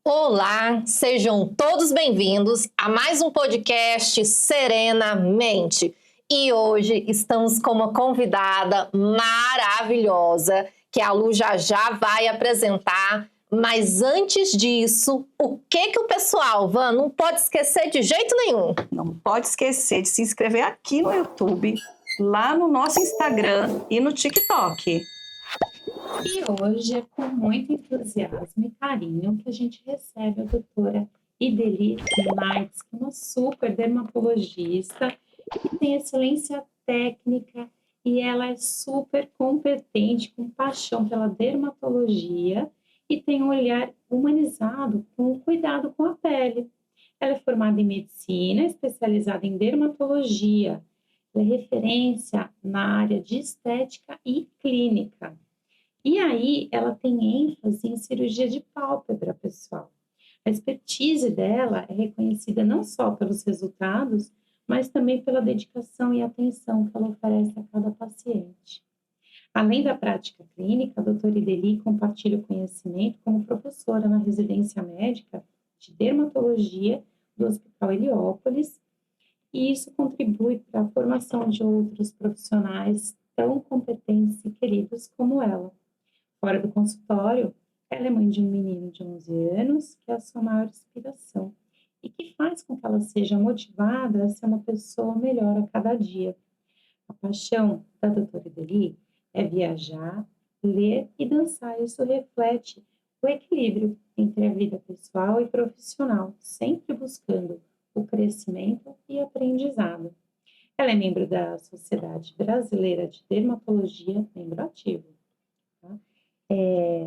Olá, sejam todos bem-vindos a mais um podcast Serenamente. E hoje estamos com uma convidada maravilhosa que a Lu já vai apresentar. Mas antes disso, o que o pessoal, Van, não pode esquecer de jeito nenhum? Não pode esquecer de se inscrever aqui no YouTube, lá no nosso Instagram e no TikTok. E hoje é com muito entusiasmo e carinho que a gente recebe a doutora Ideli Marques, que é uma super dermatologista, que tem excelência técnica e ela é super competente, com paixão pela dermatologia e tem um olhar humanizado com o cuidado com a pele. Ela é formada em medicina, especializada em dermatologia. Ela é referência na área de estética e clínica. E aí, ela tem ênfase em cirurgia de pálpebra, pessoal. A expertise dela é reconhecida não só pelos resultados, mas também pela dedicação e atenção que ela oferece a cada paciente. Além da prática clínica, a doutora Ideli compartilha o conhecimento como professora na residência médica de dermatologia do Hospital Heliópolis, e isso contribui para a formação de outros profissionais tão competentes e queridos como ela. Fora do consultório, ela é mãe de um menino de 11 anos, que é a sua maior inspiração, e que faz com que ela seja motivada a ser uma pessoa melhor a cada dia. A paixão da doutora Ideli é viajar, ler e dançar. Isso reflete o equilíbrio entre a vida pessoal e profissional, sempre buscando o crescimento e aprendizado. Ela é membro da Sociedade Brasileira de Dermatologia, membro ativo,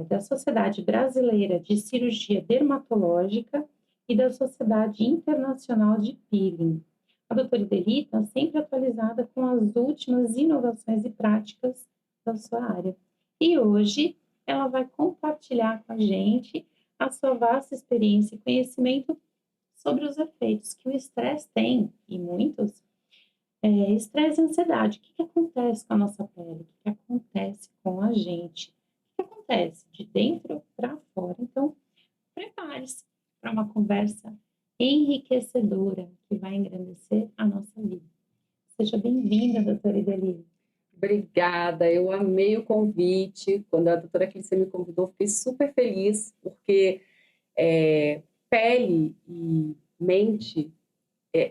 da Sociedade Brasileira de Cirurgia Dermatológica e da Sociedade Internacional de Peeling. A doutora Ideli está sempre atualizada com as últimas inovações e práticas da sua área. E hoje ela vai compartilhar com a gente a sua vasta experiência e conhecimento sobre os efeitos que o estresse tem, e muitos, estresse e ansiedade. O que acontece com a nossa pele? O que acontece com a gente? O que acontece de dentro para fora? Então, prepare-se para uma conversa enriquecedora que vai engrandecer a nossa vida. Seja bem-vinda, doutora Ideli. Obrigada, eu amei o convite. Quando a doutora Clícia me convidou, fiquei super feliz, porque pele e mente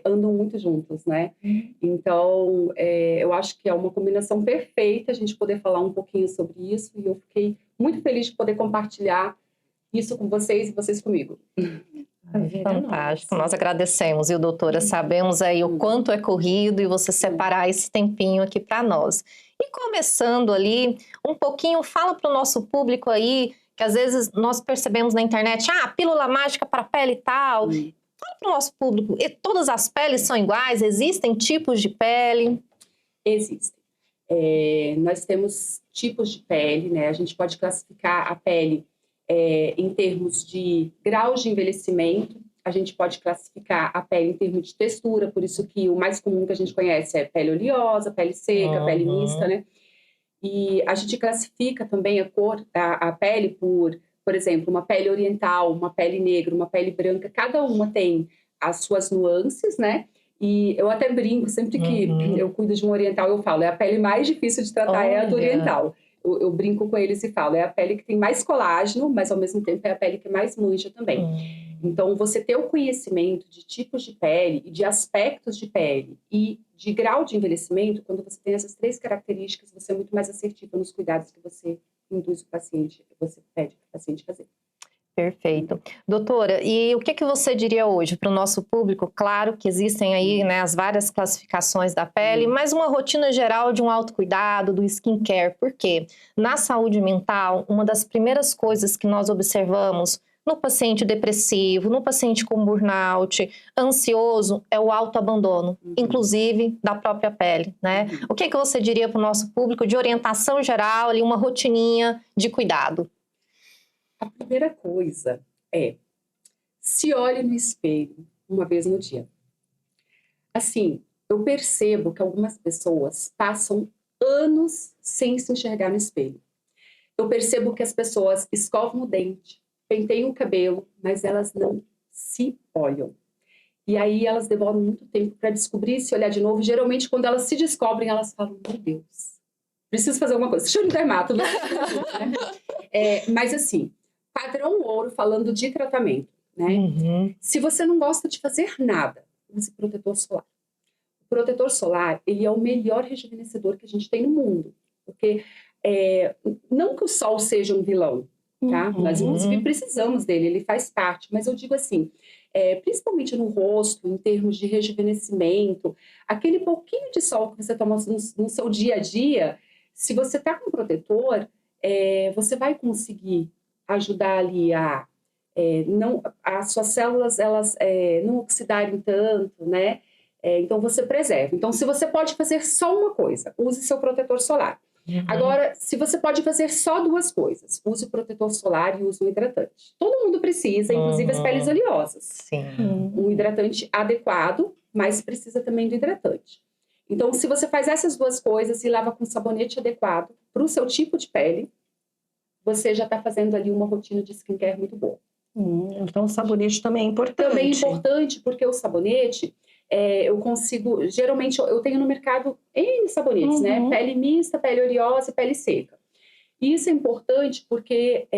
andam muito juntos, né? Então, eu acho que é uma combinação perfeita a gente poder falar um pouquinho sobre isso, e eu fiquei muito feliz de poder compartilhar isso com vocês e vocês comigo. Fantástico, nós agradecemos, viu, doutora? Sabemos aí o quanto é corrido e você separar esse tempinho aqui para nós. E começando ali, um pouquinho, fala para o nosso público aí, que às vezes nós percebemos na internet, pílula mágica para pele e tal. Fala para o nosso público, e todas as peles são iguais? Existem tipos de pele? Existem. Nós temos tipos de pele, né? A gente pode classificar a pele em termos de graus de envelhecimento. A gente pode classificar a pele em termos de textura, por isso que o mais comum que a gente conhece é pele oleosa, pele seca, pele mista, né? E a gente classifica também a pele por exemplo, uma pele oriental, uma pele negra, uma pele branca. Cada uma tem as suas nuances, né? E eu até brinco, sempre que eu cuido de um oriental, eu falo, é a pele mais difícil de tratar, é a do oriental. Eu brinco com eles e falo, é a pele que tem mais colágeno, mas ao mesmo tempo é a pele que mais mancha também. Então, você ter o conhecimento de tipos de pele e de aspectos de pele e de grau de envelhecimento, quando você tem essas três características, você é muito mais assertiva nos cuidados que você induz o paciente, que você pede para o paciente fazer. Perfeito. Doutora, e o que você diria hoje para o nosso público? Claro que existem aí, né, as várias classificações da pele, mas uma rotina geral de um autocuidado, do skincare. Por quê? Na saúde mental, uma das primeiras coisas que nós observamos no paciente depressivo, no paciente com burnout, ansioso, é o autoabandono, inclusive da própria pele, né? O que você diria para o nosso público de orientação geral, ali, uma rotininha de cuidado? A primeira coisa é, se olhe no espelho uma vez no dia. Assim, eu percebo que algumas pessoas passam anos sem se enxergar no espelho. Eu percebo que as pessoas escovam o dente, penteiam o cabelo, mas elas não se olham. E aí elas demoram muito tempo para descobrir, se olhar de novo. Geralmente, quando elas se descobrem, elas falam, meu Deus, preciso fazer alguma coisa. Deixa eu ir no dermato. Né? Mas assim, padrão ouro, falando de tratamento, né? Uhum. Se você não gosta de fazer nada, use protetor solar. O protetor solar, ele é o melhor rejuvenescedor que a gente tem no mundo. Porque não que o sol seja um vilão, tá? Nós, inclusive, precisamos dele, ele faz parte. Mas eu digo assim, principalmente no rosto, em termos de rejuvenescimento, aquele pouquinho de sol que você toma no seu dia a dia, se você está com protetor, você vai conseguir ajudar ali as suas células elas não oxidarem tanto, né? Então você preserva. Então, se você pode fazer só uma coisa, use seu protetor solar. Agora, se você pode fazer só duas coisas, use o protetor solar e use um hidratante. Todo mundo precisa, inclusive as peles oleosas. Sim. Um hidratante adequado, mas precisa também do hidratante. Então, se você faz essas duas coisas e lava com sabonete adequado para o seu tipo de pele, você já está fazendo ali uma rotina de skincare muito boa. Então, o sabonete também é importante. Também é importante, porque o sabonete, eu consigo... Geralmente, eu tenho no mercado N sabonetes, né? Pele mista, pele oleosa e pele seca. E isso é importante porque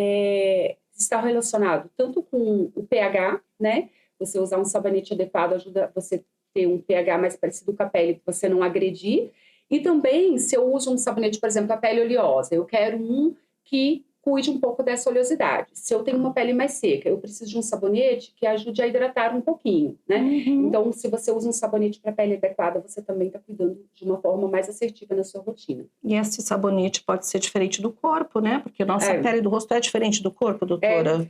está relacionado tanto com o pH, né? Você usar um sabonete adequado ajuda você ter um pH mais parecido com a pele, para você não agredir. E também, se eu uso um sabonete, por exemplo, a pele oleosa, eu quero um que cuide um pouco dessa oleosidade. Se eu tenho uma pele mais seca, eu preciso de um sabonete que ajude a hidratar um pouquinho, né? Então, se você usa um sabonete para pele adequada, você também está cuidando de uma forma mais assertiva na sua rotina. E esse sabonete pode ser diferente do corpo, né? Porque a nossa pele do rosto é diferente do corpo, doutora?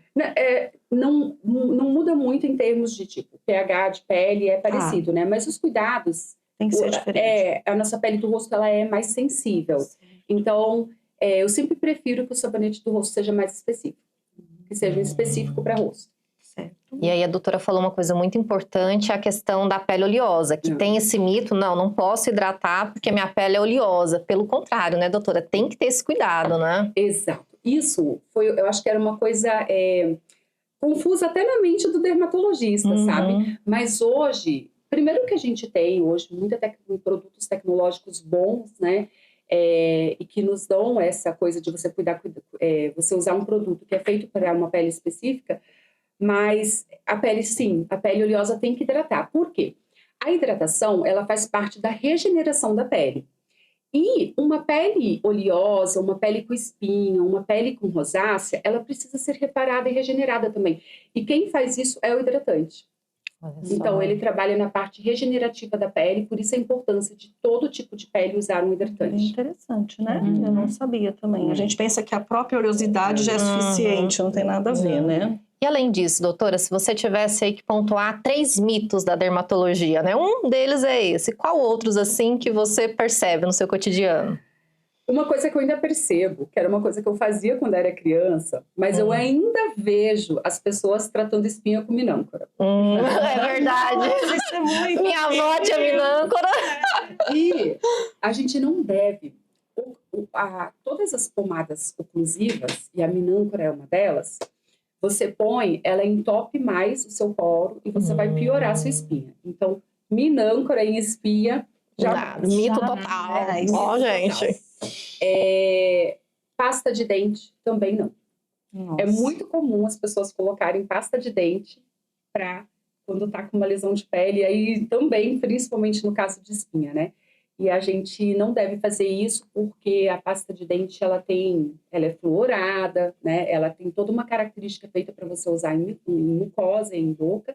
Não muda muito em termos de tipo, pH de pele é parecido, né? Mas os cuidados... Tem que ser diferente. A nossa pele do rosto, ela é mais sensível. Então... eu sempre prefiro que o sabonete do rosto seja mais específico. Que seja um específico para rosto. Certo. E aí a doutora falou uma coisa muito importante, a questão da pele oleosa, que tem esse mito, não posso hidratar porque minha pele é oleosa. Pelo contrário, né, doutora? Tem que ter esse cuidado, né? Exato. Isso eu acho que era uma coisa confusa até na mente do dermatologista, sabe? Mas hoje, primeiro que a gente tem hoje produtos tecnológicos bons, né? E que nos dão essa coisa de você você usar um produto que é feito para uma pele específica, mas a pele oleosa tem que hidratar. Por quê? A hidratação, ela faz parte da regeneração da pele. E uma pele oleosa, uma pele com espinha, uma pele com rosácea, ela precisa ser reparada e regenerada também. E quem faz isso é o hidratante. Então, ele trabalha na parte regenerativa da pele, por isso a importância de todo tipo de pele usar um hidratante. É interessante, né? Eu não sabia também. A gente pensa que a própria oleosidade já é suficiente, não tem nada a ver, né? E além disso, doutora, se você tivesse aí que pontuar 3 mitos da dermatologia, né? Um deles é esse. Qual outros, assim, que você percebe no seu cotidiano? Uma coisa que eu ainda percebo, que era uma coisa que eu fazia quando era criança, mas eu ainda vejo as pessoas tratando espinha com minâncora. É verdade. Isso é muito... Minha avó tinha minâncora. E a gente não deve... todas as pomadas oclusivas, e a minâncora é uma delas, você põe, ela entope mais o seu poro e você vai piorar a sua espinha. Então, minâncora em espinha... Mito total. Ó, gente. Pasta de dente também não. Nossa. É muito comum as pessoas colocarem pasta de dente para quando tá com uma lesão de pele, e aí também, principalmente no caso de espinha, né? E a gente não deve fazer isso porque a pasta de dente, ela é fluorada, né? Ela tem toda uma característica feita para você usar em mucosa, em boca,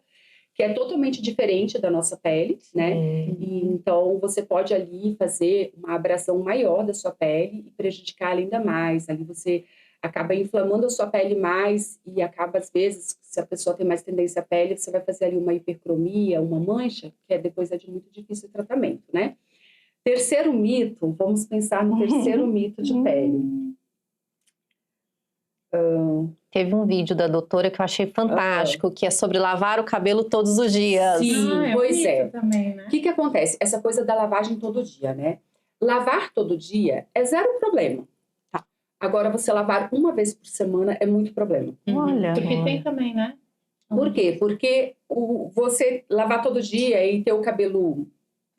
que é totalmente diferente da nossa pele, né? E então você pode ali fazer uma abrasão maior da sua pele e prejudicar ainda mais. Ali você acaba inflamando a sua pele mais e acaba, às vezes, se a pessoa tem mais tendência à pele, você vai fazer ali uma hipercromia, uma mancha, que depois é de muito difícil tratamento, né? Terceiro mito, vamos pensar no terceiro mito de pele. Teve um vídeo da doutora que eu achei fantástico, que é sobre lavar o cabelo todos os dias. Sim, pois é. Também, né? O que acontece? Essa coisa da lavagem todo dia, né? Lavar todo dia é zero problema. Tá. Agora, você lavar uma vez por semana é muito problema. Olha. Porque tem também, né? Por quê? Porque você lavar todo dia e ter o cabelo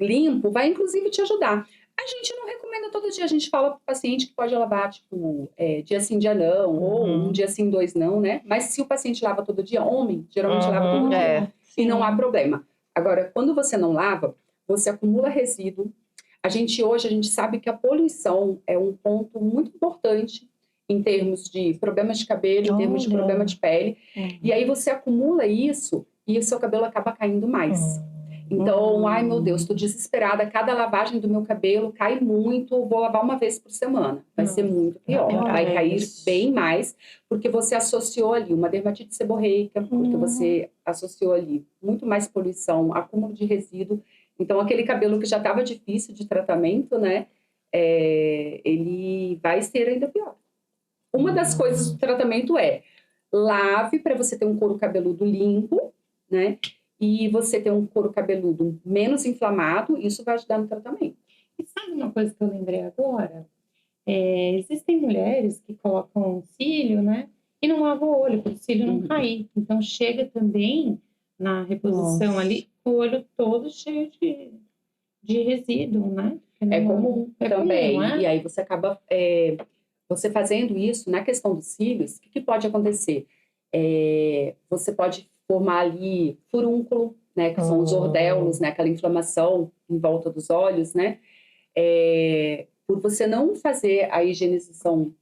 limpo vai, inclusive, te ajudar. A gente não recomenda todo dia. A gente fala para o paciente que pode lavar, tipo, dia sim, dia não, ou um dia sim, 2 não, né? Mas se o paciente lava todo dia, homem, geralmente lava todo dia. E não há problema. Agora, quando você não lava, você acumula resíduo. Hoje, a gente sabe que a poluição é um ponto muito importante em termos de problemas de cabelo, em termos de problema de pele. E aí você acumula isso e o seu cabelo acaba caindo mais. Então, ai meu Deus, estou desesperada. Cada lavagem do meu cabelo cai muito. Vou lavar uma vez por semana. Vai ser muito pior. Vai cair bem mais, porque você associou ali uma dermatite seborreica, porque você associou ali muito mais poluição, acúmulo de resíduo. Então, aquele cabelo que já estava difícil de tratamento, né? Ele vai ser ainda pior. Uma das coisas do tratamento é lave para você ter um couro cabeludo limpo, né? E você ter um couro cabeludo menos inflamado, isso vai ajudar no tratamento. E sabe uma coisa que eu lembrei agora? Existem mulheres que colocam cílio, né? E não lavam o olho, para o cílio não cair. Então, chega também na reposição ali, o olho todo cheio de resíduo, né? É comum também. Comum, né? E aí você acaba... você fazendo isso, na questão dos cílios, o que pode acontecer? Você pode formar ali furúnculo, né, que são os ordelos, né, aquela inflamação em volta dos olhos, né? Por você não fazer a higienização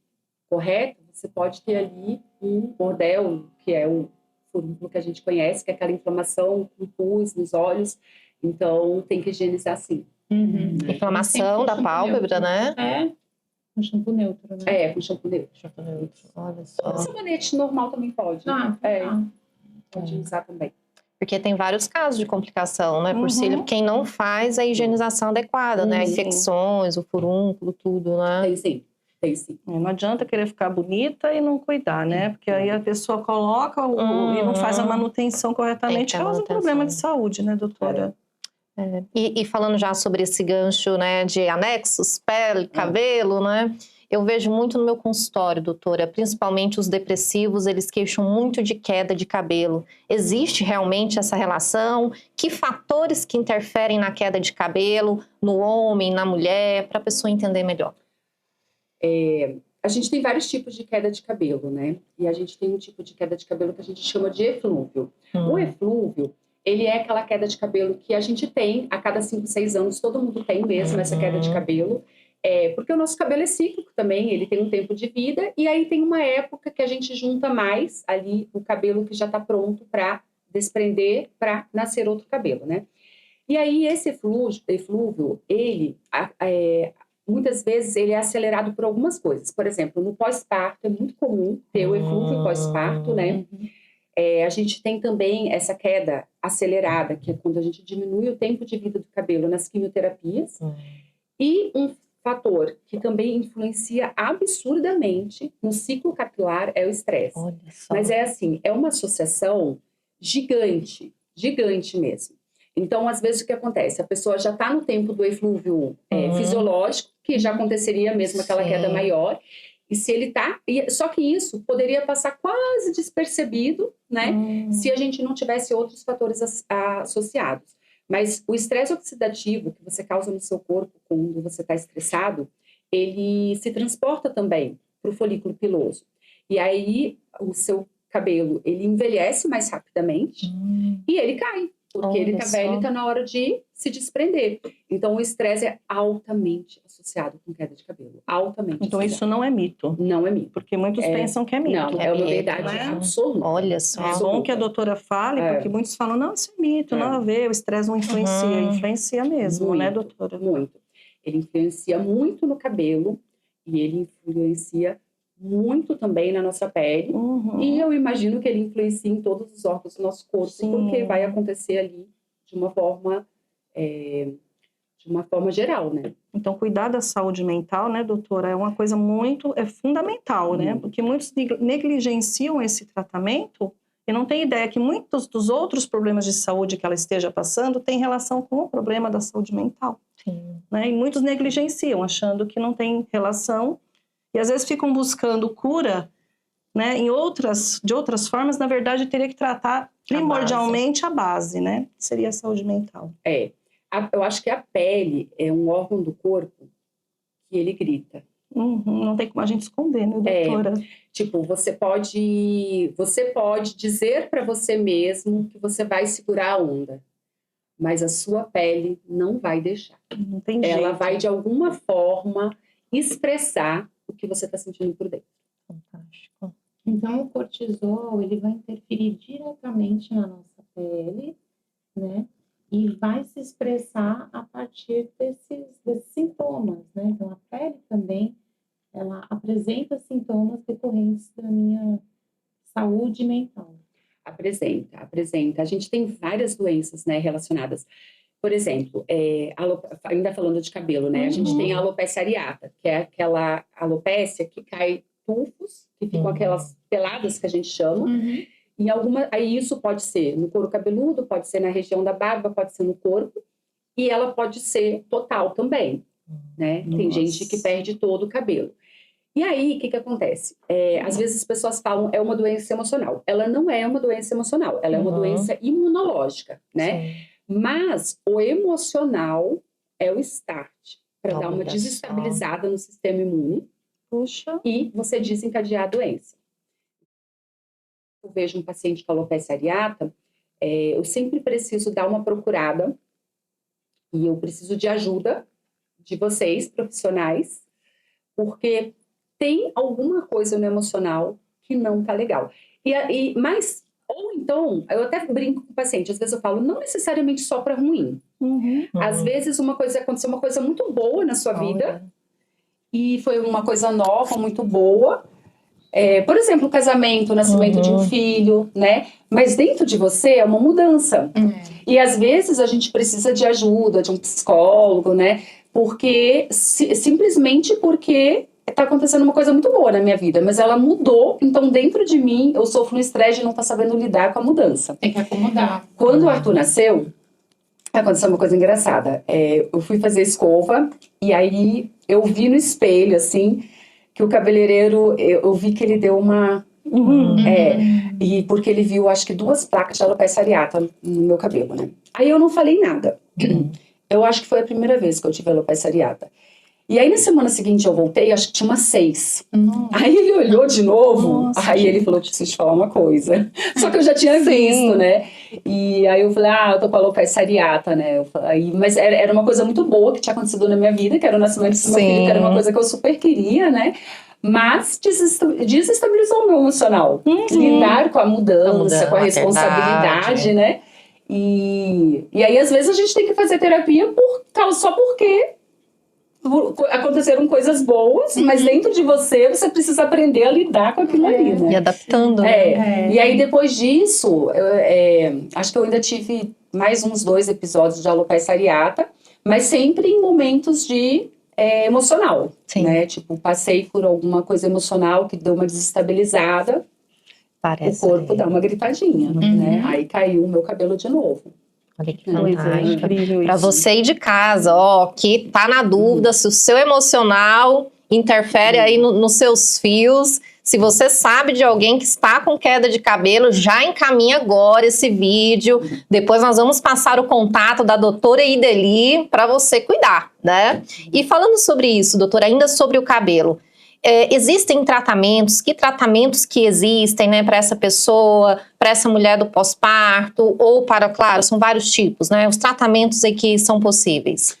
correta, você pode ter ali um ordel, que é o furúnculo que a gente conhece, que é aquela inflamação, um pus nos olhos. Então, tem que higienizar sim. Inflamação da pálpebra, né? Com shampoo neutro, né? Com shampoo neutro. Olha só. O sabonete normal também pode. Pode usar também. Porque tem vários casos de complicação, né? Por cílio, quem não faz a higienização adequada, né? Infecções, o furúnculo, tudo, né? Tem sim. Não adianta querer ficar bonita e não cuidar, né? Porque aí a pessoa coloca e não faz a manutenção corretamente, causa um problema de saúde, né, doutora? E falando já sobre esse gancho, né, de anexos, pele, cabelo, né? Eu vejo muito no meu consultório, doutora, principalmente os depressivos, eles queixam muito de queda de cabelo. Existe realmente essa relação? Que fatores que interferem na queda de cabelo, no homem, na mulher, para a pessoa entender melhor? A gente tem vários tipos de queda de cabelo, né? E a gente tem um tipo de queda de cabelo que a gente chama de eflúvio. O eflúvio, ele é aquela queda de cabelo que a gente tem a cada 5, 6 anos, todo mundo tem mesmo essa queda de cabelo. Porque o nosso cabelo é cíclico também, ele tem um tempo de vida, e aí tem uma época que a gente junta mais ali o cabelo que já está pronto para desprender, para nascer outro cabelo, né? E aí esse eflúvio, ele, muitas vezes, ele é acelerado por algumas coisas. Por exemplo, no pós-parto é muito comum ter o eflúvio pós-parto, né? A gente tem também essa queda acelerada, que é quando a gente diminui o tempo de vida do cabelo nas quimioterapias. E um fator que também influencia absurdamente no ciclo capilar é o estresse. Mas é assim, é uma associação gigante, gigante mesmo. Então, às vezes, o que acontece? A pessoa já está no tempo do eflúvio fisiológico, que já aconteceria mesmo aquela queda maior. E se ele tá... Só que isso poderia passar quase despercebido, né? Se a gente não tivesse outros fatores associados. Mas o estresse oxidativo que você causa no seu corpo quando você está estressado, ele se transporta também para o folículo piloso. E aí o seu cabelo, ele envelhece mais rapidamente e ele cai. Porque ele tá velho e está na hora de se desprender. Então, o estresse é altamente associado com queda de cabelo. Altamente Então, associado. isso não é mito? Não é mito. Porque muitos pensam que é mito. Não, é uma verdade absoluta. Olha só. É bom que a doutora fale, porque muitos falam, não, isso é mito, não a ver, o estresse não influencia. Influencia mesmo, muito, né, doutora? Muito. Ele influencia muito no cabelo e ele influencia muito também na nossa pele. E eu imagino que ele influencia em todos os órgãos do nosso corpo, porque vai acontecer ali de uma forma geral, né? Então, cuidar da saúde mental, né, doutora, é uma coisa fundamental, né? Porque muitos negligenciam esse tratamento e não têm ideia que muitos dos outros problemas de saúde que ela esteja passando têm relação com o problema da saúde mental. Né? E muitos negligenciam, achando que não tem relação. E às vezes ficam buscando cura, né, de outras formas, na verdade, teria que tratar primordialmente a base, né? Que seria a saúde mental. Eu acho que a pele é um órgão do corpo que ele grita. Não tem como a gente esconder, né, doutora? Tipo, você pode dizer para você mesmo que você vai segurar a onda, mas a sua pele não vai deixar. Não tem jeito. Ela vai, de alguma forma, expressar o que você está sentindo por dentro. Fantástico. Então, o cortisol, ele vai interferir diretamente na nossa pele, né? E vai se expressar a partir desses sintomas, né? Então, a pele também, ela apresenta sintomas decorrentes da minha saúde mental. Apresenta. A gente tem várias doenças, né, relacionadas. Por exemplo, ainda falando de cabelo, né? A gente tem a alopecia areata, que é aquela alopecia que cai tufos, que ficam aquelas peladas que a gente chama. Aí isso pode ser no couro cabeludo, pode ser na região da barba, pode ser no corpo. E ela pode ser total também, né? Tem gente que perde todo o cabelo. E aí, o que acontece? Às vezes as pessoas falam é uma doença emocional. Ela não é uma doença emocional, ela é uma doença imunológica, né? Sim. Mas o emocional é o start para dar uma desestabilizada no sistema imune. Puxa. E você desencadear a doença. Eu vejo um paciente com alopecia areata, eu sempre preciso dar uma procurada e eu preciso de ajuda de vocês, profissionais, porque tem alguma coisa no emocional que não tá legal. Mas, ou então, eu até brinco com o paciente, às vezes eu falo, não necessariamente só para ruim. Às vezes aconteceu uma coisa muito boa na sua vida, e foi uma coisa nova, muito boa. Por exemplo, o casamento, o nascimento de um filho, né? Mas dentro de você é uma mudança. E às vezes a gente precisa de ajuda, de um psicólogo, né? Simplesmente porque está acontecendo uma coisa muito boa na minha vida, mas ela mudou, então dentro de mim eu sofro um estresse de não estar sabendo lidar com a mudança. Tem que acomodar. Quando o Arthur nasceu, aconteceu uma coisa engraçada. Eu fui fazer escova e aí eu vi no espelho, assim, que o cabeleireiro, eu vi que ele deu uma... e porque ele viu, acho que 2 placas de alopecia areata no meu cabelo, né? Aí eu não falei nada. Eu acho que foi a primeira vez que eu tive alopecia areata. E aí na semana seguinte eu voltei, acho que tinha umas 6. Aí ele olhou de novo, aí ele falou, preciso te falar uma coisa. Só que eu já tinha visto, né? E aí eu falei, eu tô com alopecia areata, né? Mas era uma coisa muito boa que tinha acontecido na minha vida, que era o nascimento do meu filho, que era uma coisa que eu super queria, né? Mas desestabilizou o meu emocional. Lidar com a mudança, com a responsabilidade, né? E aí às vezes a gente tem que fazer terapia só porque aconteceram coisas boas, mas dentro de você precisa aprender a lidar com aquilo ali, né? E adaptando. E aí depois disso, acho que eu ainda tive mais uns 2 episódios de alopecia areata, mas sempre em momentos de emocional, né? Tipo, passei por alguma coisa emocional que deu uma desestabilizada, Parece o corpo dá uma gritadinha, né? Aí caiu o meu cabelo de novo. Olha que Pois é, fantástico. incrível Para isso. você aí de casa, que tá na dúvida se o seu emocional interfere aí nos seus fios. Se você sabe de alguém que está com queda de cabelo, já encaminha agora esse vídeo. Depois nós vamos passar o contato da doutora Ideli para você cuidar, né? E falando sobre isso, doutora, ainda sobre o cabelo. Existem tratamentos, que tratamentos que existem, né, para essa pessoa, para essa mulher do pós-parto, ou para, claro, são vários tipos, né, os tratamentos aí que são possíveis?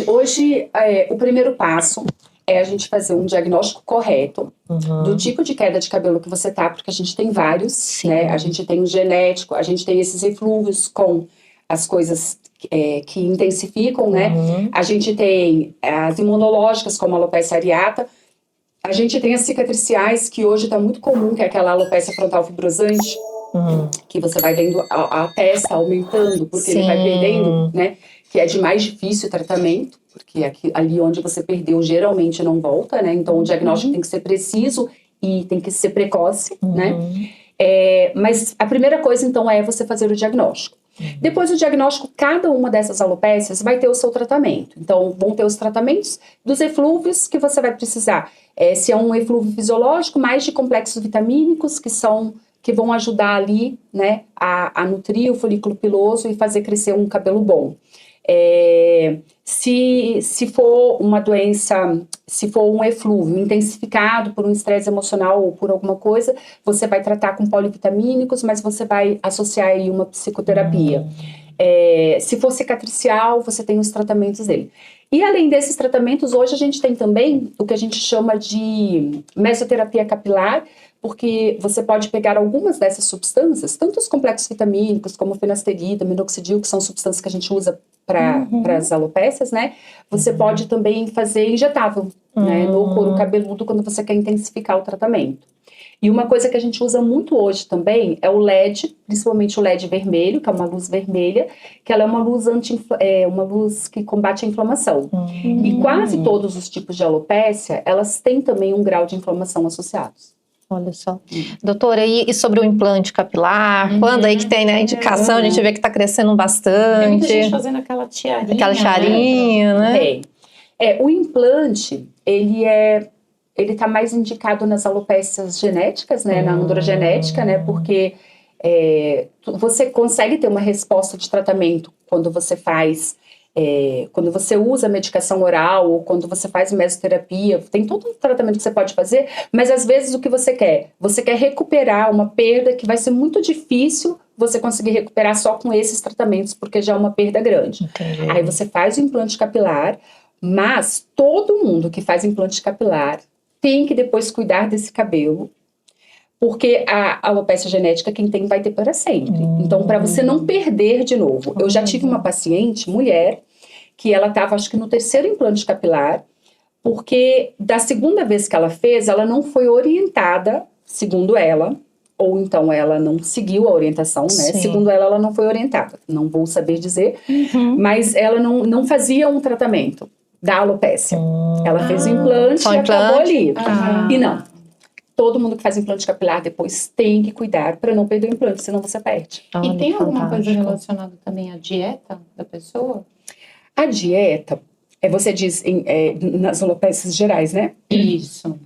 Hoje o primeiro passo é a gente fazer um diagnóstico correto do tipo de queda de cabelo que você tá, porque a gente tem vários, né, a gente tem o genético, a gente tem esses eflúvios com as coisas que intensificam, né, a gente tem as imunológicas, como a alopecia areata. A gente tem as cicatriciais, que hoje está muito comum, que é aquela alopecia frontal fibrosante, que você vai vendo a testa aumentando, porque ele vai perdendo, né? Que é de mais difícil o tratamento, porque ali onde você perdeu geralmente não volta, né? Então o diagnóstico tem que ser preciso e tem que ser precoce, né? Mas a primeira coisa, então, é você fazer o diagnóstico. Depois do diagnóstico, cada uma dessas alopécias vai ter o seu tratamento. Então, vão ter os tratamentos dos eflúvios que você vai precisar. Se é um eflúvio fisiológico, mais de complexos vitamínicos, que vão ajudar ali, né, a nutrir o folículo piloso e fazer crescer um cabelo bom. Se for uma doença, se for um eflúvio intensificado por um estresse emocional ou por alguma coisa, você vai tratar com polivitamínicos, mas você vai associar aí uma psicoterapia. Se for cicatricial, você tem os tratamentos dele. E além desses tratamentos, hoje a gente tem também o que a gente chama de mesoterapia capilar, porque você pode pegar algumas dessas substâncias, tanto os complexos vitamínicos, como finasterida, minoxidil, que são substâncias que a gente usa para as alopécias, né? Você pode também fazer injetável, né, no couro cabeludo, quando você quer intensificar o tratamento. E uma coisa que a gente usa muito hoje também é o LED, principalmente o LED vermelho, que é uma luz vermelha, que ela é uma luz, uma luz que combate a inflamação. E quase todos os tipos de alopécia, elas têm também um grau de inflamação associados. Olha só. Doutora, e sobre o implante capilar? Quando aí que tem, né, a indicação, a gente vê que está crescendo bastante. Tem muita gente fazendo aquela tiarinha. Aquela tiarinha, né? O implante, ele tá mais indicado nas alopécias genéticas, né, na androgenética, né, porque você consegue ter uma resposta de tratamento quando você faz, quando você usa medicação oral ou quando você faz mesoterapia, tem todo um tratamento que você pode fazer, mas às vezes o que você quer? Você quer recuperar uma perda que vai ser muito difícil você conseguir recuperar só com esses tratamentos, porque já é uma perda grande. Entendi. Aí você faz o implante capilar, mas todo mundo que faz implante capilar tem que depois cuidar desse cabelo, porque a alopécia genética quem tem vai ter para sempre. Então, para você não perder de novo. Eu já tive uma paciente, mulher, que ela estava, acho que no 3º implante capilar, porque da segunda vez que ela fez, ela não foi orientada, segundo ela, ou então ela não seguiu a orientação, né? Sim. Segundo ela não foi orientada. Não vou saber dizer, mas ela não fazia um tratamento da alopécia. Ela fez o implante Só e acabou ali. Ah. E não. Todo mundo que faz implante capilar depois tem que cuidar para não perder o implante, senão você perde. E Olha, tem alguma coisa fantástico. relacionada também à dieta da pessoa? A dieta, você diz nas alopécias gerais, né? Isso.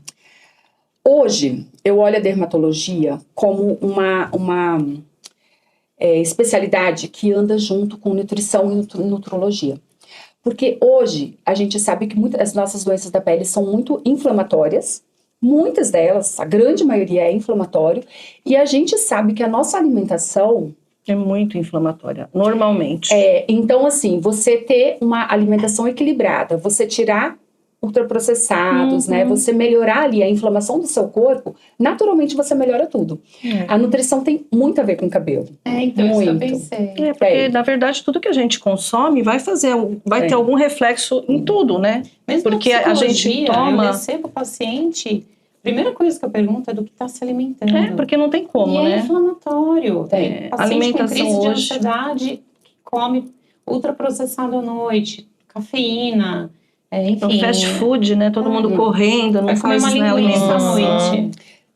Hoje, eu olho a dermatologia como uma especialidade que anda junto com nutrição e nutrologia. Porque hoje, a gente sabe que muitas das nossas doenças da pele são muito inflamatórias, muitas delas, a grande maioria é inflamatório, e a gente sabe que a nossa alimentação É muito inflamatória, normalmente. Então, assim, você ter uma alimentação equilibrada, você tirar ultraprocessados, né? Você melhorar ali a inflamação do seu corpo, naturalmente você melhora tudo. A nutrição tem muito a ver com o cabelo. Então isso eu Muito. pensei. Porque, na verdade, tudo que a gente consome vai ter algum reflexo em tudo, né? Mesmo Porque na a gente psicologia, toma- eu recebo o paciente, a primeira coisa que eu pergunto é do que está se alimentando. Porque não tem como, e é né? inflamatório. Tem. Paciente Alimentação com crise de hoje. ansiedade que come ultraprocessado à noite, cafeína, enfim. Então, fast food, né? Todo mundo correndo, não Vai comer faz, uma né, linguiça à alimentação. noite.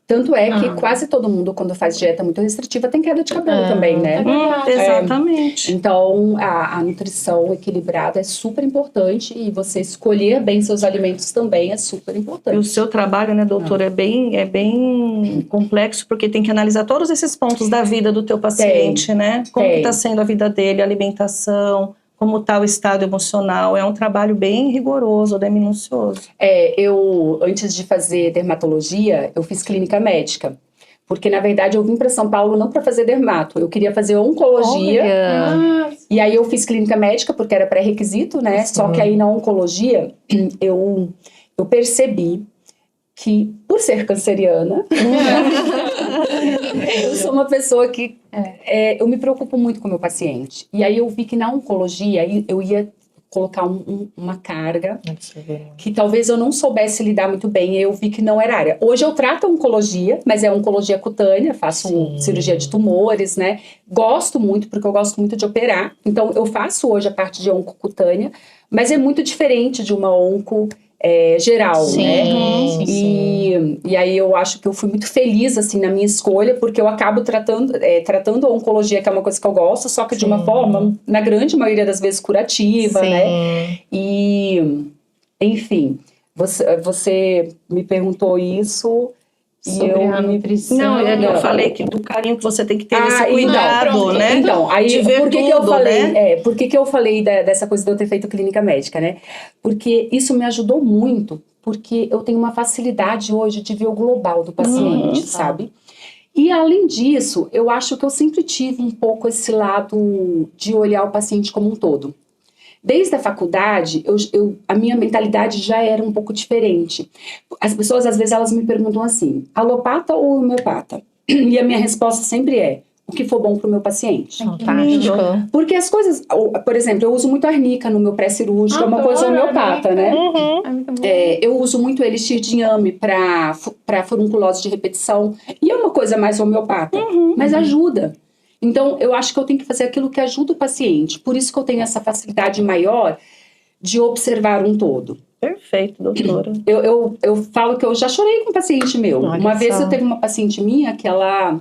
Tanto é que quase todo mundo, quando faz dieta muito restritiva, tem queda de cabelo também, né? Exatamente. Então, a nutrição equilibrada é super importante e você escolher bem seus alimentos também é super E o importante. seu trabalho, né, doutor, é bem complexo, porque tem que analisar todos esses pontos da vida do teu paciente, né? Como que está sendo a vida dele, a alimentação, como está o estado emocional. É um trabalho bem rigoroso, bem minucioso. Eu, antes de fazer dermatologia, eu fiz clínica médica. Porque, na verdade, eu vim para São Paulo não para fazer dermato. Eu queria fazer oncologia. Olha. E aí eu fiz clínica médica, porque era pré-requisito, né? Só que aí na oncologia, eu percebi que, por ser canceriana, eu sou uma pessoa que eu me preocupo muito com o meu paciente. E aí eu vi que na oncologia eu ia colocar uma carga que talvez eu não soubesse lidar muito bem. Eu vi que não era área. Hoje eu trato a oncologia, mas é oncologia cutânea, faço cirurgia de tumores, né? Gosto muito, porque eu gosto muito de operar. Então eu faço hoje a parte de oncocutânea, mas é muito diferente de uma onco geral, Sim, né? sim. E aí eu acho que eu fui muito feliz, assim, na minha escolha, porque eu acabo tratando a oncologia, que é uma coisa que eu gosto, só que de uma forma, na grande maioria das vezes, curativa, Sim. né? E, enfim, você me perguntou isso... Sobre a nutrição. Não, é que eu Não. falei que do carinho que você tem que ter esse então, cuidado, pronto. né? Então, aí, de ver por que tudo, que eu falei, né? por que que eu falei dessa coisa de eu ter feito clínica médica, né? Porque isso me ajudou muito, porque eu tenho uma facilidade hoje de ver o global do paciente, sabe? E além disso, eu acho que eu sempre tive um pouco esse lado de olhar o paciente como um todo. Desde a faculdade, a minha mentalidade já era um pouco diferente. As pessoas, às vezes, elas me perguntam assim, alopata ou homeopata? E a minha resposta sempre é, o que for bom para o meu paciente. Fantástico. Porque as coisas, por exemplo, eu uso muito arnica no meu pré-cirúrgico, é uma coisa Adoro homeopata, arnica. né? É muito bom. Eu uso muito elixir de inhame para furunculose de repetição. E é uma coisa mais homeopata, mas ajuda. Então, eu acho que eu tenho que fazer aquilo que ajuda o paciente. Por isso que eu tenho essa facilidade maior de observar um todo. Perfeito, doutora. Eu falo que eu já chorei com um paciente meu. Olha Uma vez só. eu teve uma paciente minha que ela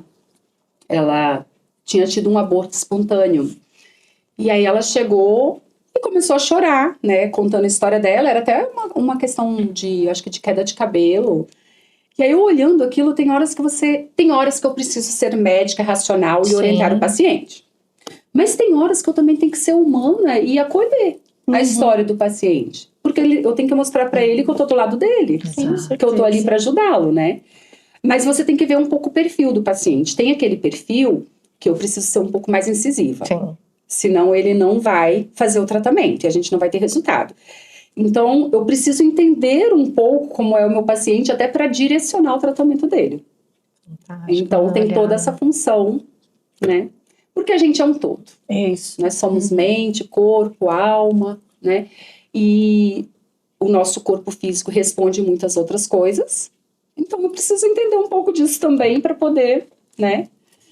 tinha tido um aborto espontâneo. E aí ela chegou e começou a chorar, né? Contando a história dela. Era até uma questão acho que de queda de cabelo. E aí, eu olhando aquilo, tem horas que eu preciso ser médica, racional e Sim. orientar o paciente. Mas tem horas que eu também tenho que ser humana e acolher a história do paciente. Porque eu tenho que mostrar para ele que eu tô do lado dele. Exato. Que eu tô ali para ajudá-lo, né? Mas você tem que ver um pouco o perfil do paciente. Tem aquele perfil que eu preciso ser um pouco mais incisiva. Sim. Senão ele não vai fazer o tratamento e a gente não vai ter resultado. Então, eu preciso entender um pouco como é o meu paciente até para direcionar o tratamento dele. Fantástico. Então, tem Olha. toda essa função, né? Porque a gente é um todo. É isso. Nós somos mente, corpo, alma, né? E o nosso corpo físico responde muitas outras coisas. Então, eu preciso entender um pouco disso também para poder, né?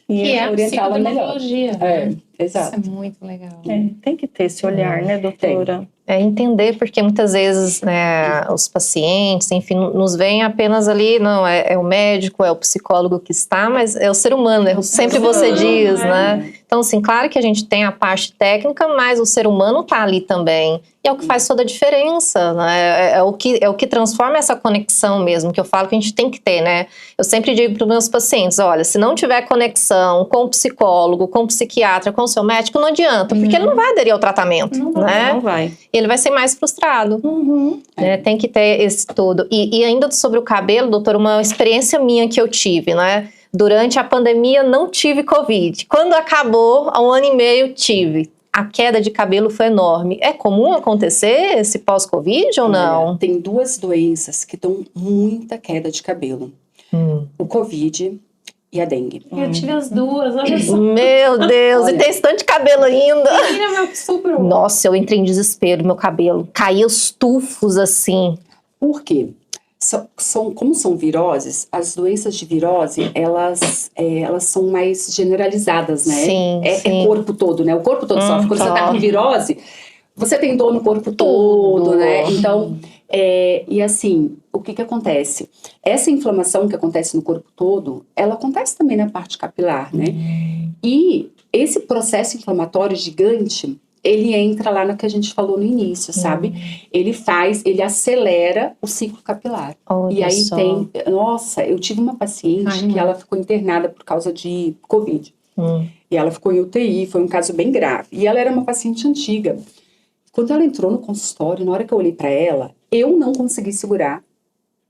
Que é a orientá-la melhor. psicodermatologia. É, né? exato. Isso é muito legal. Tem que ter esse olhar, né, doutora? É entender, porque muitas vezes, né, os pacientes, enfim, nos veem apenas ali, não, é o médico, é o psicólogo que está, mas é o ser humano, né? Sempre você diz, né? Então, assim, claro que a gente tem a parte técnica, mas o ser humano está ali também. E é o que faz toda a diferença, né? É o que transforma essa conexão mesmo, que eu falo que a gente tem que ter, né? Eu sempre digo para os meus pacientes, olha, se não tiver conexão com o psicólogo, com o psiquiatra, com o seu médico, não adianta, porque ele não vai aderir ao tratamento, né? Não vai. Ele vai ser mais frustrado. Né? Tem que ter esse tudo. E ainda sobre o cabelo, doutora, uma experiência minha que eu tive, né? Durante a pandemia não tive Covid. Quando acabou, há 1 ano e meio, tive. A queda de cabelo foi enorme. É comum acontecer esse pós-Covid ou não? Olha, tem 2 doenças que dão muita queda de cabelo. O Covid e a dengue. Eu tive as duas, olha só. Meu Deus, Olha. e tem esse tanto de cabelo ainda. Menina, meu super. Nossa, eu entrei em desespero, meu cabelo. Caía os tufos assim. Por quê? Como são viroses, as doenças de virose, elas são mais generalizadas, né? Sim, É sim. corpo todo, né? O corpo todo sofre. Quando você tá com sofre. virose, você tem dor no corpo todo, né? Então, e assim, o que acontece? Essa inflamação que acontece no corpo todo, ela acontece também na parte capilar, né? E esse processo inflamatório gigante, ele entra lá no que a gente falou no início, sabe? Ele acelera o ciclo capilar. Olha E aí só. nossa, eu tive uma paciente que ela ficou internada por causa de Covid. E ela ficou em UTI, foi um caso bem grave. E ela era uma paciente antiga. Quando ela entrou no consultório, na hora que eu olhei pra ela, eu não consegui segurar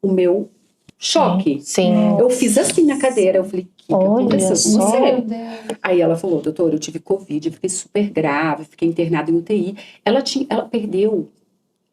o meu choque. Sim. Eu fiz assim na cadeira, eu falei, o que Olha aconteceu com só. você? Aí ela falou, doutor, eu tive Covid, eu fiquei super grave, fiquei internada em UTI. Ela perdeu,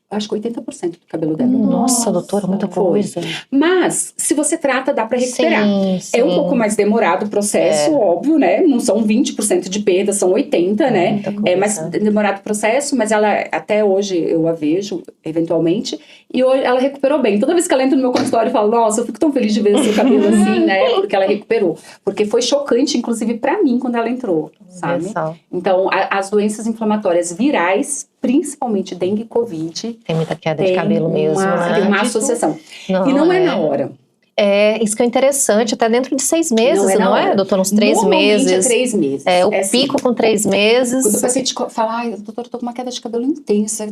acho que 80% do cabelo dela. Nossa, doutora, muita Foi. coisa. Mas, se você trata, dá pra recuperar. Sim. É um pouco mais demorado o processo, óbvio, né? Não são 20% de perda, são 80%, né? Muita coisa. É mais demorado o processo, mas ela, até hoje, eu a vejo, eventualmente, e hoje ela recuperou bem. Toda vez que ela entra no meu consultório, eu falo, nossa, eu fico tão feliz de ver o seu cabelo assim, né? Porque ela recuperou. Porque foi chocante, inclusive, pra mim, quando ela entrou, sabe? Olha só. Então, as doenças inflamatórias virais, principalmente dengue e covid, Tem muita queda de cabelo mesmo, né? tem uma associação. E não é na hora. É, isso que é interessante, até dentro de 6 meses, não é, doutor? Uns 3 Normalmente meses. é 3 meses. É, o assim, pico com 3 meses. quando o paciente fala, ai, doutor, eu tô com uma queda de cabelo intensa.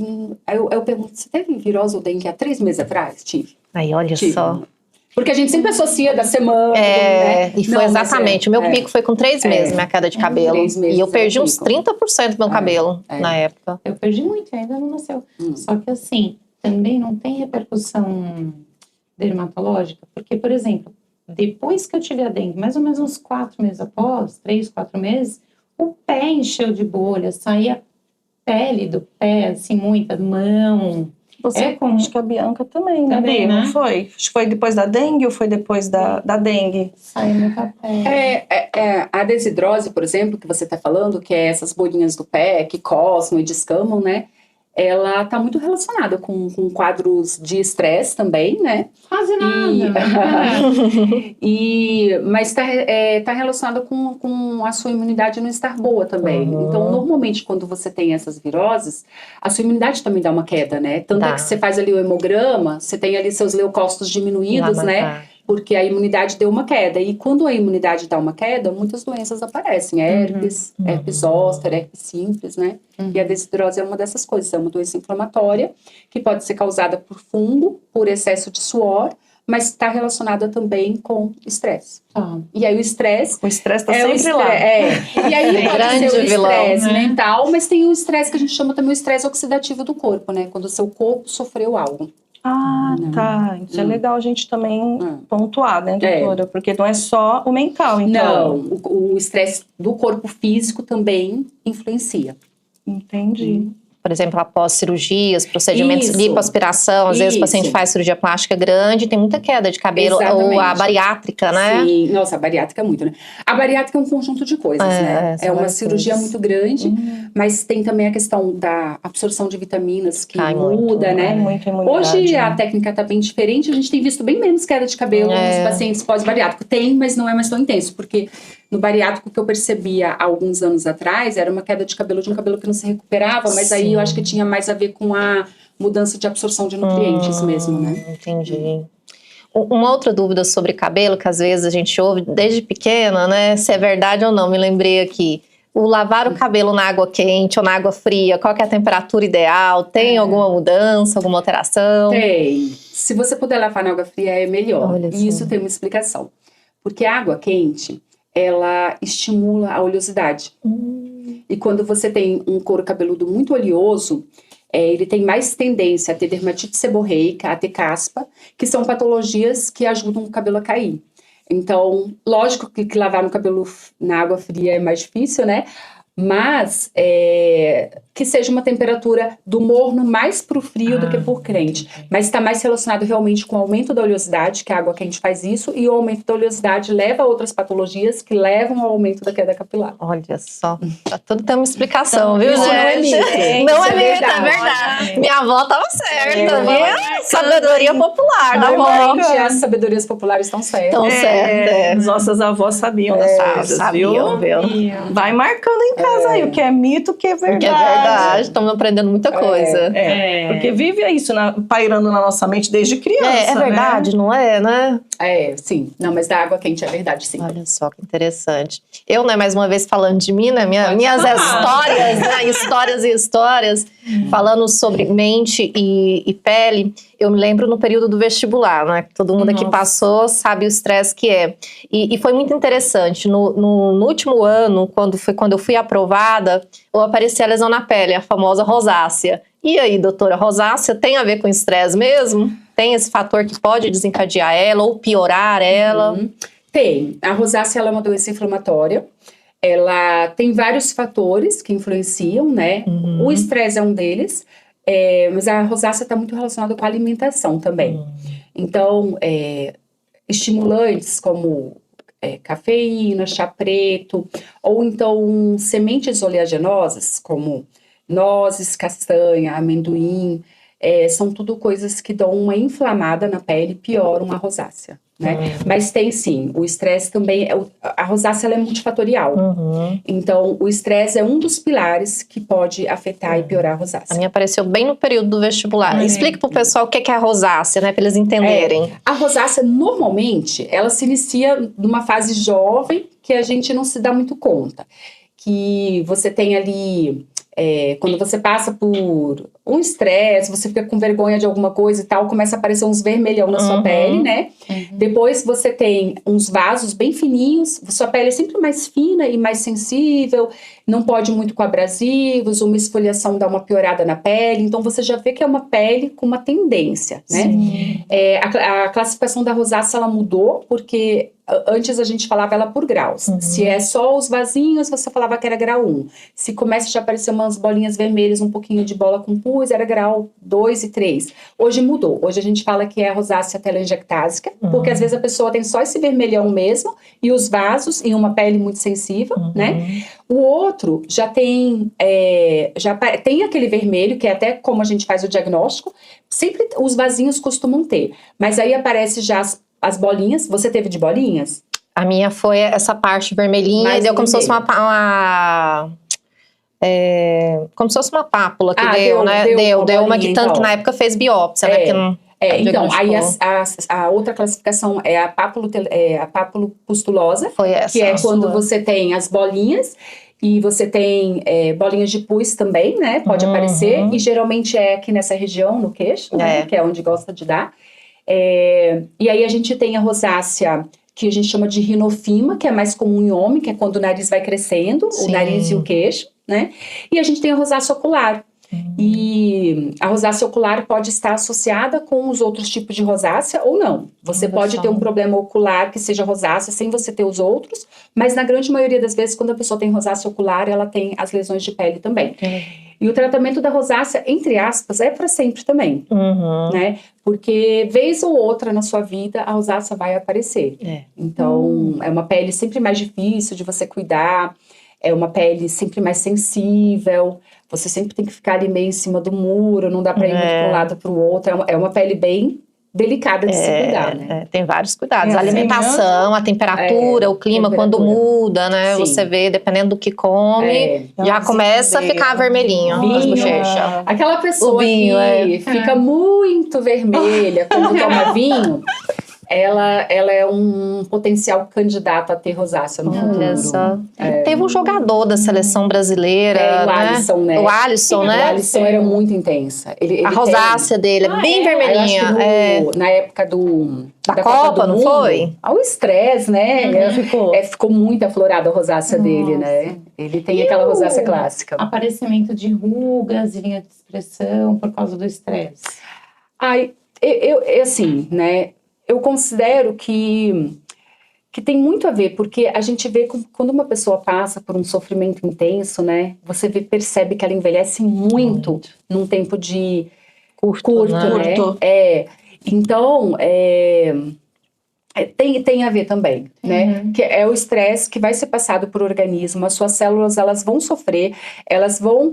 Aí eu pergunto, você teve virose ou dengue há 3 meses atrás? Tive. Aí, olha Tive. só. Porque a gente sempre associa da semana, né? E foi Não, exatamente. O meu pico foi com 3 meses, minha queda de cabelo. 3 meses E eu é o perdi uns pico. 30% do meu cabelo na época. Eu perdi muito, ainda não nasceu. Só que assim, também não tem repercussão dermatológica, porque, por exemplo, depois que eu tive a dengue, mais ou menos uns 4 meses após, 3, 4 meses, o pé encheu de bolhas, saía pele do pé, assim, muita, mão. Acho que a Bianca também, né? Também, Não né? foi? Acho que foi depois da dengue ou foi depois da dengue? Saiu muita pele. A desidrose, por exemplo, que você está falando, que é essas bolinhas do pé que coçam e descamam, né? Ela está muito relacionada com quadros de estresse também, né? Quase nada. Mas está relacionada com a sua imunidade não estar boa também. Então, normalmente, quando você tem essas viroses, a sua imunidade também dá uma queda, né? Tanto é que você faz ali o hemograma, você tem ali seus leucócitos diminuídos, né? Porque a imunidade deu uma queda. E quando a imunidade dá uma queda, muitas doenças aparecem. Herpes, herpes zoster, herpes simples, né? E a desidrose é uma dessas coisas. É uma doença inflamatória que pode ser causada por fungo, por excesso de suor, mas está relacionada também com estresse. E aí o estresse... O estresse está sempre lá. E aí pode grande ser o estresse vilão, mental, mas tem o estresse que a gente chama também o estresse oxidativo do corpo, né? Quando o seu corpo sofreu algo. Ah, tá. Isso é legal a gente também pontuar, né, doutora? Porque não é só o mental, então. Não, o estresse do corpo físico também influencia. Entendi. Por exemplo, após cirurgias, procedimentos de Isso. lipoaspiração, às vezes o paciente Isso. faz cirurgia plástica grande, tem muita queda de cabelo, ou a Exatamente. bariátrica, né? Sim, nossa, a bariátrica é muito, né? A bariátrica é um conjunto de coisas, né? são É uma várias cirurgia coisas. muito grande, mas tem também a questão da absorção de vitaminas que Cai muda, muito, né? Muito imunidade. Hoje a né? técnica está bem diferente, a gente tem visto bem menos queda de cabelo nos pacientes pós-bariátrico. Tem, mas não é mais tão intenso, porque no bariátrico que eu percebia há alguns anos atrás, era uma queda de um cabelo que não se recuperava, mas aí eu acho que tinha mais a ver com a mudança de absorção de nutrientes mesmo, né? Entendi. Uma outra dúvida sobre cabelo, que às vezes a gente ouve desde pequena, né? Se é verdade ou não, me lembrei aqui. O lavar o cabelo na água quente ou na água fria, qual que é a temperatura ideal? Tem alguma mudança, alguma alteração? Tem. Se você puder lavar na água fria, é melhor. Olha E só. isso tem uma explicação. Porque a água quente, ela estimula a oleosidade. E quando você tem um couro cabeludo muito oleoso, ele tem mais tendência a ter dermatite seborreica, a ter caspa, que são patologias que ajudam o cabelo a cair. Então, lógico que lavar no cabelo na água fria é mais difícil, né? Mas que seja uma temperatura do morno mais pro frio do que por quente. Mas está mais relacionado realmente com o aumento da oleosidade, que a água quente faz isso, e o aumento da oleosidade leva a outras patologias que levam ao aumento da queda capilar. Olha só, tudo tem uma explicação, viu, isso gente? não é mito. Não é Isso é mito, é verdade. verdade. Minha avó tava certa, viu? Sabedoria popular da avó. Normalmente as sabedorias populares estão certas. Tão certa. As nossas avós sabiam das coisas, sabiam, viu? Vai marcando em casa aí o que é mito, o que é verdade. Que é verdade, estamos aprendendo muita coisa. Porque vive isso pairando na nossa mente desde criança. É verdade, não é, né? Sim. Não, mas da água quente é verdade, sim. Olha só que interessante. Eu, né, mais uma vez falando de mim, né, minhas histórias, né, histórias, falando sobre mente e pele, eu me lembro no período do vestibular, né, que todo mundo aqui passou sabe o estresse que é. E foi muito interessante, no último ano, quando eu fui aprovada, eu apareci a lesão na pele, a famosa rosácea. E aí, doutora, rosácea tem a ver com estresse mesmo? Tem esse fator que pode desencadear ela ou piorar ela? Tem. A rosácea ela é uma doença inflamatória. Ela tem vários fatores que influenciam, né? O estresse é um deles, mas a rosácea está muito relacionada com a alimentação também. Então, estimulantes como cafeína, chá preto, ou então sementes oleaginosas como nozes, castanha, amendoim, são tudo coisas que dão uma inflamada na pele e pioram a rosácea. né? Mas tem sim, o estresse também, a rosácea ela é multifatorial. Então, o estresse é um dos pilares que pode afetar e piorar a A rosácea. minha apareceu bem no período do vestibular. Explica pro pessoal o que é a rosácea, né? Pra eles entenderem. A rosácea, normalmente, ela se inicia numa fase jovem que a gente não se dá muito conta. Que você tem ali... quando você passa por um estresse, você fica com vergonha de alguma coisa e tal, começa a aparecer uns vermelhão na sua pele, né? Depois você tem uns vasos bem fininhos, sua pele é sempre mais fina e mais sensível, não pode muito com abrasivos, uma esfoliação dá uma piorada na pele, então você já vê que é uma pele com uma tendência, né? A classificação da rosácea, ela mudou, porque antes a gente falava ela por graus. Se é só os vasinhos, você falava que era grau 1. Se começa a já aparecer umas bolinhas vermelhas, um pouquinho de bola com pus, era grau 2 e 3. Hoje mudou. Hoje a gente fala que é a rosácea telangiectásica, porque às vezes a pessoa tem só esse vermelhão mesmo, e os vasos em uma pele muito sensível, né? O outro já tem aquele vermelho, que é até como a gente faz o diagnóstico, sempre os vasinhos costumam ter, mas aí aparece já as bolinhas. Você teve de bolinhas? A minha foi essa parte vermelhinha Mais e deu como se fosse como se fosse uma pápula que deu, né? Deu uma que tanto então. que na época fez biópsia, né? Que não então, aí diagnosticou. a outra classificação é a papulopustulosa, Foi essa. que é quando você tem as bolinhas, e você tem bolinhas de pus também, né? Pode aparecer, e geralmente é aqui nessa região, no queixo, né? Que é onde gosta de dar. E aí a gente tem a rosácea, que a gente chama de rinofima, que é mais comum em homem, que é quando o nariz vai crescendo, o nariz e o queixo, né? E a gente tem a rosácea ocular. E a rosácea ocular pode estar associada com os outros tipos de rosácea ou não. Você pode ter um problema ocular que seja rosácea sem você ter os outros, mas na grande maioria das vezes, quando a pessoa tem rosácea ocular, ela tem as lesões de pele também. E o tratamento da rosácea, entre aspas, é para sempre também, né? Porque vez ou outra na sua vida, a rosácea vai aparecer. Então, é uma pele sempre mais difícil de você cuidar, é uma pele sempre mais sensível, você sempre tem que ficar ali meio em cima do muro, não dá para ir muito para um lado para o outro, é uma pele bem delicada de se cuidar, né? Tem vários cuidados. A alimentação, a temperatura, o clima, quando muda, né? Sim. Você vê, dependendo do que come, já começa a ficar vermelhinho as bochechas. Aquela pessoa vinho, que fica muito vermelha quando toma vinho, ela é um potencial candidato a ter rosácea no futuro. Olha só. Teve um jogador da seleção brasileira, o Alisson, né? O Alisson, né? O Alisson era muito intensa. Ele a rosácea dele é bem vermelhinha. Eu acho que na época da Copa, do não Mundo, foi? O estresse, né? Ficou muito aflorada a rosácea dele, né? Ele tem aquela rosácea clássica. Aparecimento de rugas e linha de expressão por causa do estresse. Assim, né? Eu considero que tem muito a ver, porque a gente vê quando uma pessoa passa por um sofrimento intenso, né? Você percebe que ela envelhece muito num tempo de curto, né? Então, tem a ver também, né? Que é o estresse que vai ser passado por organismo, as suas células, elas vão sofrer, elas vão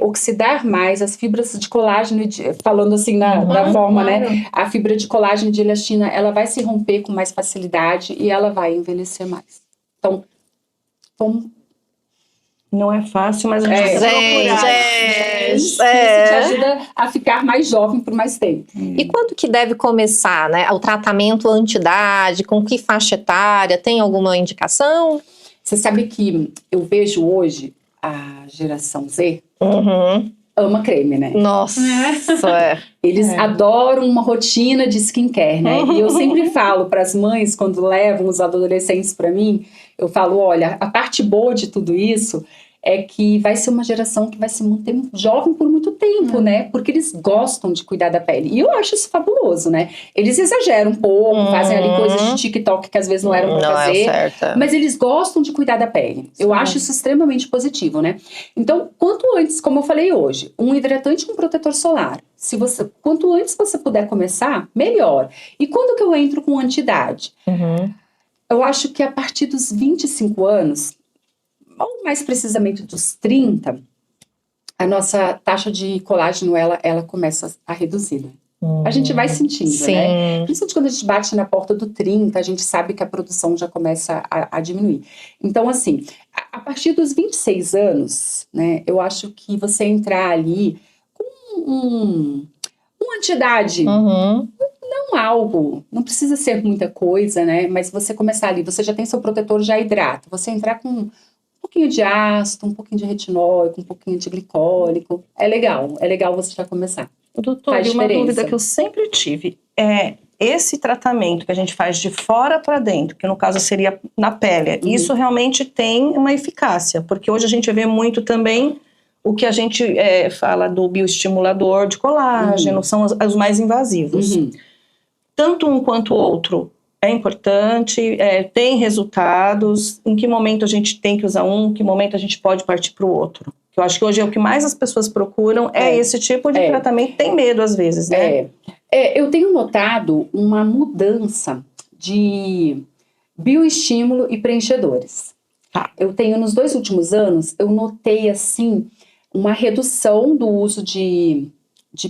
oxidar mais, as fibras de colágeno, falando assim da forma, né? A fibra de colágeno e de elastina, ela vai se romper com mais facilidade e ela vai envelhecer mais. Então, não é fácil, mas a gente precisa procurar. Isso te ajuda a ficar mais jovem por mais tempo. E quando que deve começar, né? O tratamento anti-idade, com que faixa etária? Tem alguma indicação? Você sabe que eu vejo hoje a geração Z ama creme, né? Nossa, Eles adoram uma rotina de skincare, né? E eu sempre falo para as mães, quando levam os adolescentes para mim, eu falo, olha, a parte boa de tudo isso é que vai ser uma geração que vai se manter jovem por muito tempo, né? Porque eles gostam de cuidar da pele. E eu acho isso fabuloso, né? Eles exageram um pouco, fazem ali coisas de TikTok que às vezes não eram pra fazer. Mas eles gostam de cuidar da pele. Eu acho isso extremamente positivo, né? Então, quanto antes, como eu falei hoje, um hidratante e um protetor solar. Quanto antes você puder começar, melhor. E quando que eu entro com anti-idade? Eu acho que a partir dos 25 anos... ou mais precisamente dos 30, a nossa taxa de colágeno, ela começa a reduzir, né? A gente vai sentindo, Sim. né? Principalmente quando a gente bate na porta do 30, a gente sabe que a produção já começa a diminuir. Então, assim, a partir dos 26 anos, né, eu acho que você entrar ali com uma entidade, Uhum. não algo, não precisa ser muita coisa, né? Mas você começar ali, você já tem seu protetor, já hidrata. Você entrar com um pouquinho de ácido, um pouquinho de retinóico, um pouquinho de glicólico. É legal você já começar. Doutor, Faz e uma diferença. dúvida que eu sempre tive é esse tratamento que a gente faz de fora para dentro, que no caso seria na pele, isso realmente tem uma eficácia, porque hoje a gente vê muito também o que a gente fala do bioestimulador de colágeno, são os mais invasivos. Tanto um quanto o outro é importante, tem resultados, em que momento a gente tem que usar um, em que momento a gente pode partir para o outro. Eu acho que hoje é o que mais as pessoas procuram, esse tipo de tratamento. Tem medo às vezes, né? Eu tenho notado uma mudança de bioestímulo e preenchedores. Eu tenho, nos 2 últimos anos, eu notei, assim, uma redução do uso de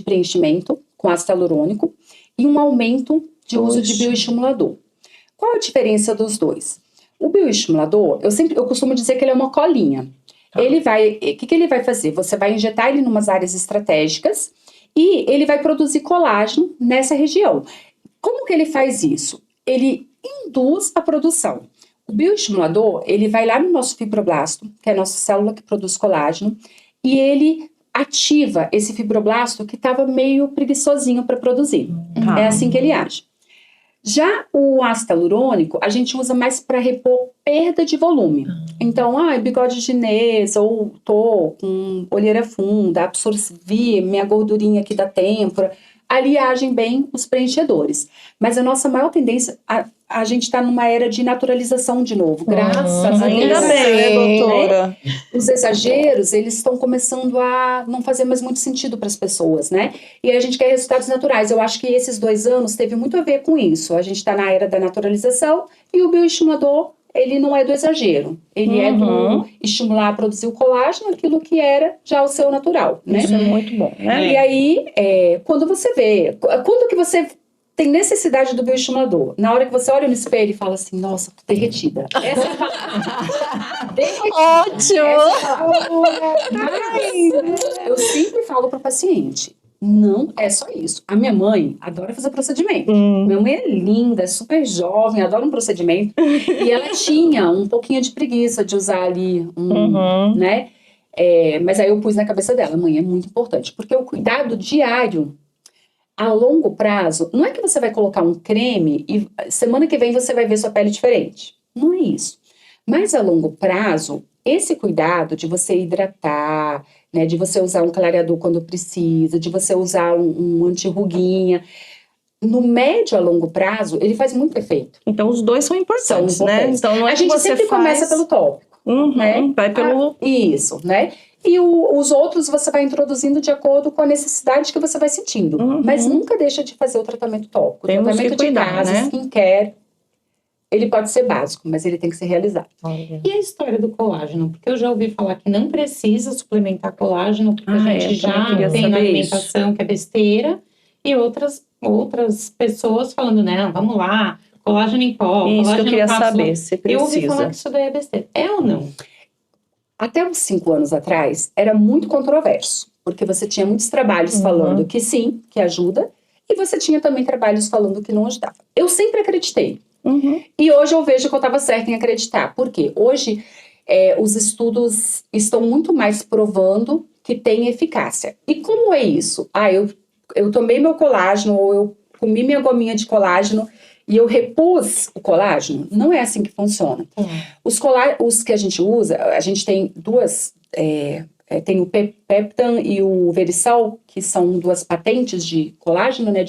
preenchimento com ácido hialurônico e um aumento de uso de bioestimulador. Qual a diferença dos dois? O bioestimulador, eu costumo dizer que ele é uma colinha. Ele vai, o que ele vai fazer? Você vai injetar ele em umas áreas estratégicas e ele vai produzir colágeno nessa região. Como que ele faz isso? Ele induz a produção. O bioestimulador, ele vai lá no nosso fibroblasto, que é a nossa célula que produz colágeno, e ele ativa esse fibroblasto que estava meio preguiçosinho para produzir. É assim que ele age. Já o ácido hialurônico, a gente usa mais para repor perda de volume. Então, bigode chinês, ou tô com olheira funda, absorvi minha gordurinha aqui da têmpora, ali agem bem os preenchedores. Mas a nossa maior tendência, a gente está numa era de naturalização de novo, graças a Deus. Ainda bem, né, doutora? Os exageros, eles estão começando a não fazer mais muito sentido para as pessoas, né? E a gente quer resultados naturais. Eu acho que esses 2 anos teve muito a ver com isso. A gente está na era da naturalização e o bioestimulador, ele não é do exagero. Ele é do estimular a produzir o colágeno, aquilo que era já o seu natural, né? Isso é muito bom, né? E aí, quando você vê, quando que você tem necessidade do bioestimulador? Na hora que você olha no espelho e fala assim, nossa, tô derretida. Essa Ótimo! Eu sempre falo para o paciente, não é só isso. A minha mãe adora fazer procedimento. Minha mãe é linda, é super jovem, adora um procedimento. E ela tinha um pouquinho de preguiça de usar ali, né? Mas aí eu pus na cabeça dela, mãe, é muito importante. Porque o cuidado diário, a longo prazo, não é que você vai colocar um creme e semana que vem você vai ver sua pele diferente. Não é isso. Mas a longo prazo, esse cuidado de você hidratar, né, de você usar um clareador quando precisa, de você usar um anti-ruguinha, no médio a longo prazo, ele faz muito efeito. Então os dois são importantes, né? Então não é a que gente você sempre começa pelo tópico, né? Vai pelo... Isso, né? E os outros você vai introduzindo de acordo com a necessidade que você vai sentindo. Mas nunca deixa de fazer o tratamento tópico. O Temos tratamento que cuidar, de casa, né? skincare, ele pode ser básico, mas ele tem que ser realizado. E a história do colágeno? Porque eu já ouvi falar que não precisa suplementar colágeno, porque a gente já tem na alimentação que é besteira, e outras pessoas falando, não, vamos lá, colágeno em pó, Isso colágeno que eu queria cápsula. saber, se precisa. Eu ouvi falar que isso daí é besteira. É ou não? Até uns 5 anos atrás, era muito controverso, porque você tinha muitos trabalhos falando que sim, que ajuda, e você tinha também trabalhos falando que não ajudava. Eu sempre acreditei. E hoje eu vejo que eu estava certa em acreditar. Por quê? Hoje, os estudos estão muito mais provando que tem eficácia. E como é isso? Eu tomei meu colágeno, ou eu comi minha gominha de colágeno, e eu repus o colágeno. Não é assim que funciona. Os que a gente usa, a gente tem duas... tem o Peptan e o Verisol, que são 2 patentes de colágeno, né?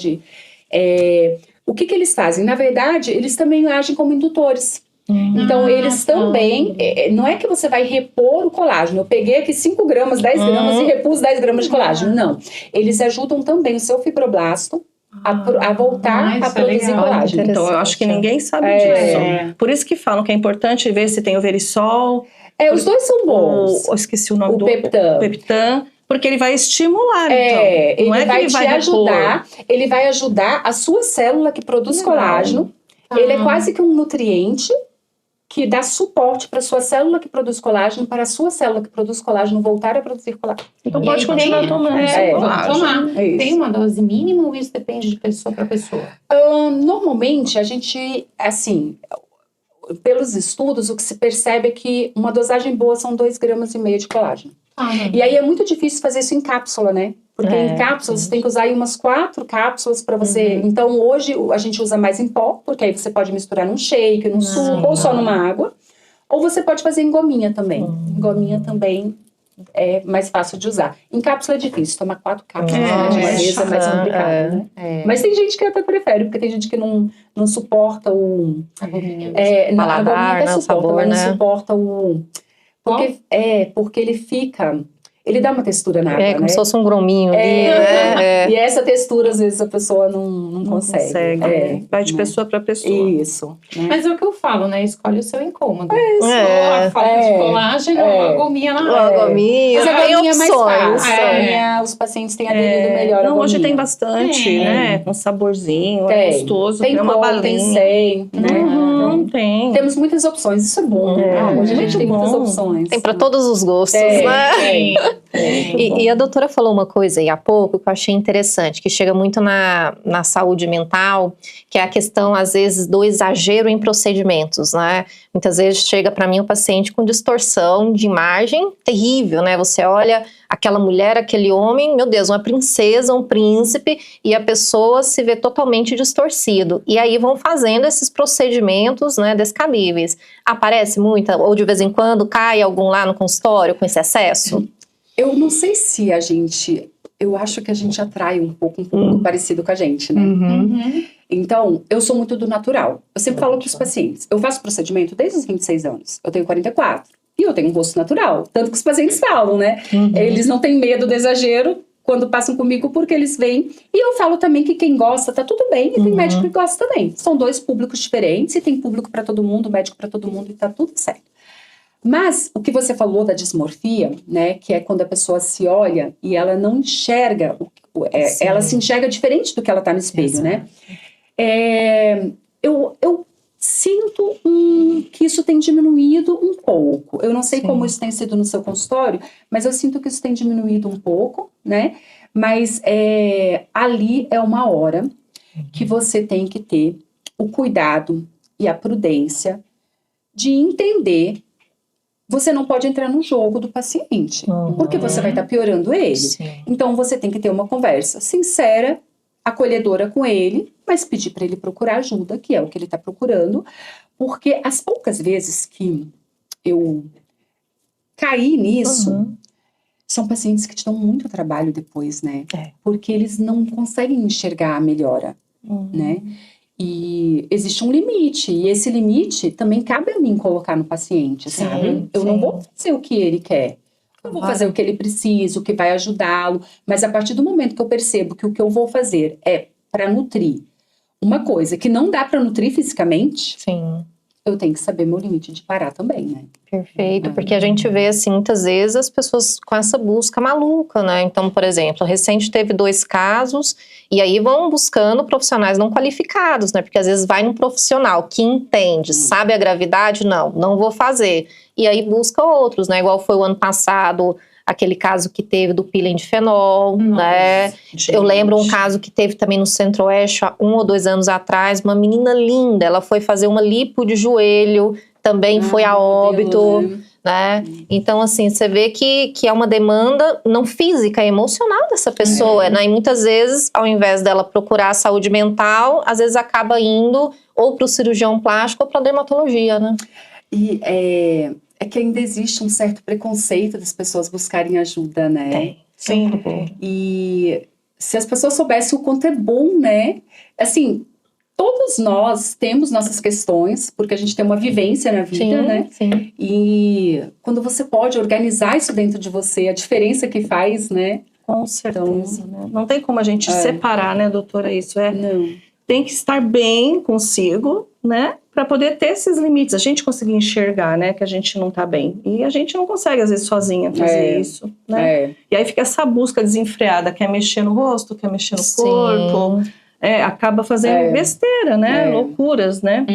O que eles fazem? Na verdade, eles também agem como indutores. Então, eles também... não é que você vai repor o colágeno. Eu peguei aqui 5 gramas, 10 gramas e repus 10 gramas de colágeno. Não. Eles ajudam também o seu fibroblasto a voltar a produzir colágeno. Então, eu acho que ninguém sabe disso. Por isso que falam que é importante ver se tem o Verisol. Os dois são bons. Eu esqueci o nome o Peptan. Peptan. Porque ele vai estimular, Ele então. Não é que vai ele te vai ajudar, ele vai ajudar a sua célula que produz Legal. colágeno. Ele é quase que um nutriente que dá suporte para a sua célula que produz colágeno, para a sua célula que produz colágeno voltar a produzir colágeno. Então E pode aí continuar tem- tomando esse pode colágeno. tomar. É isso. Tem uma dose mínima ou isso depende de pessoa para pessoa? Normalmente, a gente, assim, pelos estudos, o que se percebe é que uma dosagem boa são 2,5 gramas de colágeno. E aí é muito difícil fazer isso em cápsula, né? Porque em cápsulas você tem que usar aí umas 4 cápsulas para você. Então hoje a gente usa mais em pó, porque aí você pode misturar num shake, num suco, ou só numa água. Ou você pode fazer em gominha também. Em gominha também é mais fácil de usar. Em cápsula é difícil, tomar 4 cápsulas de uma vez é mais complicado, né? Mas tem gente que até prefere, porque tem gente que não suporta o... A gominha. a Paladar, gominha até né, o suporta, sabor, mas não né? suporta o... Porque ele fica... Ele dá uma textura na água, É como né? se fosse um grominho ali, né? E essa textura, às vezes, a pessoa não consegue. Vai de né? pessoa para pessoa. Isso. Né? Mas é o que eu falo, né? Escolhe o seu incômodo. isso. Ou a falta de colágeno ou a gominha na Uma água. gominha, Mas a tem gominha é mais opções. fácil. A gominha, os pacientes têm aderido melhor à Não, hoje gominha. tem bastante, né? Com saborzinho, Tem. é gostoso. Tem uma com, balinha. tem sem, né? Tem. Temos muitas opções, isso é bom. Hoje a gente tem muitas opções. Tem para todos os gostos, Tem, né? Tem. E a doutora falou uma coisa aí há pouco que eu achei interessante, que chega muito na saúde mental, que é a questão, às vezes, do exagero em procedimentos, né? Muitas vezes chega para mim um paciente com distorção de imagem terrível, né? Você olha aquela mulher, aquele homem, meu Deus, uma princesa, um príncipe, e a pessoa se vê totalmente distorcido. E aí vão fazendo esses procedimentos, né, descabíveis. Aparece muita, ou de vez em quando cai algum lá no consultório com esse excesso? Eu não sei se a gente... Eu acho que a gente atrai um pouco parecido com a gente, né? Então, eu sou muito do natural. Eu sempre falo para os pacientes, eu faço procedimento desde os 26 anos. Eu tenho 44. E eu tenho um rosto natural. Tanto que os pacientes falam, né? Eles não têm medo do exagero quando passam comigo, porque eles vêm. E eu falo também que quem gosta, tá tudo bem. E tem médico que gosta também. São 2 públicos diferentes. E tem público para todo mundo, médico para todo mundo. E tá tudo certo. Mas o que você falou da dismorfia, né, que é quando a pessoa se olha e ela não enxerga, ela se enxerga diferente do que ela está no espelho, né? Eu sinto que isso tem diminuído um pouco. Eu não sei como isso tem sido no seu consultório, mas eu sinto que isso tem diminuído um pouco, né? Mas ali é uma hora que você tem que ter o cuidado e a prudência de entender. Você não pode entrar no jogo do paciente, porque você vai estar piorando ele. Então, você tem que ter uma conversa sincera, acolhedora com ele, mas pedir para ele procurar ajuda, que é o que ele está procurando, porque as poucas vezes que eu caí nisso, são pacientes que te dão muito trabalho depois, né? Porque eles não conseguem enxergar a melhora, né? E existe um limite, e esse limite também cabe a mim colocar no paciente, sabe? Eu não vou fazer o que ele quer, eu vou fazer o que ele precisa, o que vai ajudá-lo, mas a partir do momento que eu percebo que o que eu vou fazer é para nutrir uma coisa que não dá para nutrir fisicamente, eu tenho que saber meu limite de parar também, né? Perfeito, porque a gente vê, assim, muitas vezes as pessoas com essa busca maluca, né? Então, por exemplo, recente teve 2 casos, e aí vão buscando profissionais não qualificados, né? Porque às vezes vai num profissional que entende, sabe a gravidade, não vou fazer. E aí busca outros, né? Igual foi o ano passado, aquele caso que teve do peeling de fenol, né? Eu lembro um caso que teve também no Centro-Oeste, há 1 ou 2 anos atrás, uma menina linda, ela foi fazer uma lipo de joelho, também foi a óbito, né? Então, assim, você vê que é uma demanda não física, é emocional dessa pessoa, né? E muitas vezes, ao invés dela procurar a saúde mental, às vezes acaba indo ou para o cirurgião plástico ou para a dermatologia, né? E é que ainda existe um certo preconceito das pessoas buscarem ajuda, né? Sim. E se as pessoas soubessem o quanto é bom, né? Assim, todos nós temos nossas questões, porque a gente tem uma vivência na vida, né? Sim. E quando você pode organizar isso dentro de você, a diferença que faz, né? Com certeza, né? Não tem como a gente separar, né, doutora, isso Não. tem que estar bem consigo, né, para poder ter esses limites, a gente conseguir enxergar, né, que a gente não tá bem. E a gente não consegue, às vezes, sozinha fazer isso, né? E aí fica essa busca desenfreada, quer mexer no rosto, quer mexer no corpo, acaba fazendo besteira, né? Loucuras, né?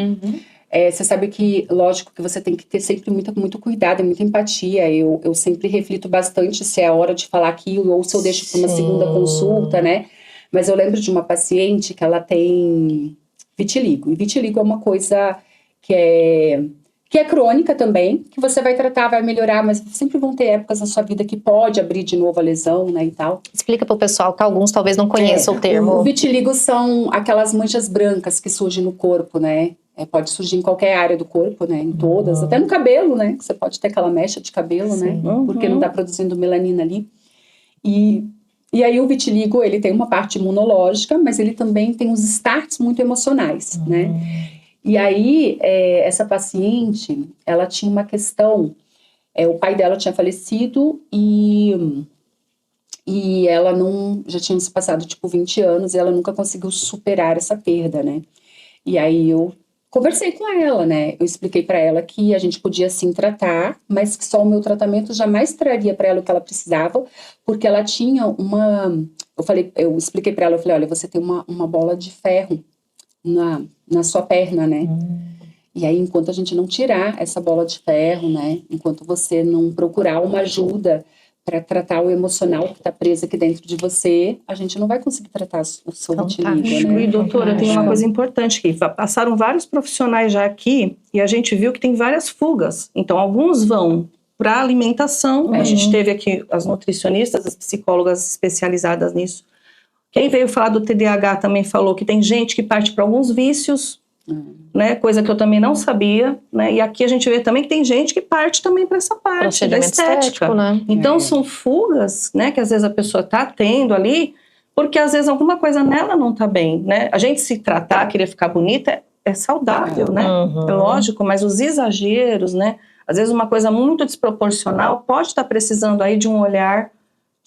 Você sabe que, lógico, que você tem que ter sempre muito cuidado e muita empatia. Eu sempre reflito bastante se é a hora de falar aquilo ou se eu deixo para uma segunda consulta, né? Mas eu lembro de uma paciente que ela tem vitiligo. E vitiligo é uma coisa que é crônica também, que você vai tratar, vai melhorar, mas sempre vão ter épocas na sua vida que pode abrir de novo a lesão, né, e tal. Explica para o pessoal, que alguns talvez não conheçam o termo. O vitiligo são aquelas manchas brancas que surgem no corpo, né? Pode surgir em qualquer área do corpo, né? Em todas, até no cabelo, né? Você pode ter aquela mecha de cabelo, né? Porque não está produzindo melanina ali. E aí o vitiligo, ele tem uma parte imunológica, mas ele também tem uns starts muito emocionais, né? E aí, essa paciente, ela tinha uma questão, o pai dela tinha falecido e ela já tinha se passado, 20 anos, e ela nunca conseguiu superar essa perda, né? E aí eu conversei com ela, né? Eu expliquei para ela que a gente podia sim tratar, mas que só o meu tratamento jamais traria para ela o que ela precisava, porque ela tinha eu expliquei para ela, eu falei, olha, você tem uma bola de ferro na sua perna, né? E aí, enquanto a gente não tirar essa bola de ferro, né? Enquanto você não procurar uma ajuda para tratar o emocional que está preso aqui dentro de você, a gente não vai conseguir tratar o seu vitiligo, né? E doutora, tem uma coisa importante aqui. Passaram vários profissionais já aqui e a gente viu que tem várias fugas. Então, alguns vão para alimentação. A gente teve aqui as nutricionistas, as psicólogas especializadas nisso. Quem veio falar do TDAH também falou que tem gente que parte para alguns vícios, né? Coisa que eu também não sabia, né? E aqui a gente vê também que tem gente que parte também para essa parte da estética, né? Então são fugas, né? Que às vezes a pessoa está tendo ali, porque às vezes alguma coisa nela não está bem, né? A gente se tratar, querer ficar bonita é saudável, né? É lógico, mas os exageros, né? Às vezes uma coisa muito desproporcional pode estar precisando aí de um olhar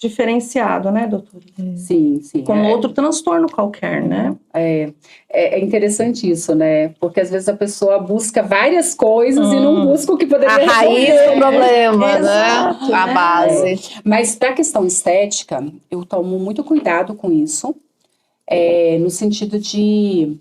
diferenciado, né, doutora? Sim. Com outro transtorno qualquer, né? É interessante isso, né? Porque às vezes a pessoa busca várias coisas e não busca o que poderia resolver. A raiz do problema, Exato, né? A base. Mas para a questão estética, eu tomo muito cuidado com isso, no sentido de...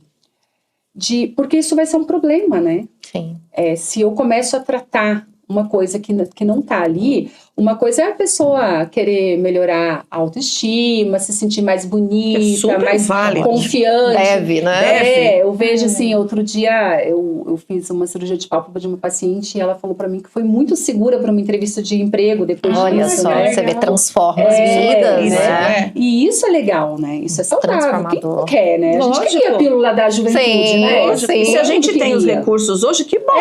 Porque isso vai ser um problema, né? Sim. Se eu começo a tratar uma coisa que não tá ali, uma coisa é a pessoa querer melhorar a autoestima, se sentir mais bonita, mais confiante. Deve, né? Eu vejo assim, outro dia eu fiz uma cirurgia de pálpebra de uma paciente e ela falou pra mim que foi muito segura para uma entrevista de emprego depois disso. Olha só, né? você vê, transforma as vidas, né? E isso é legal, né? Isso é saudável. Quem não quer, né? Lógico. A gente queria a pílula da juventude, né? Lógico. E se a gente tem os recursos hoje, que bom,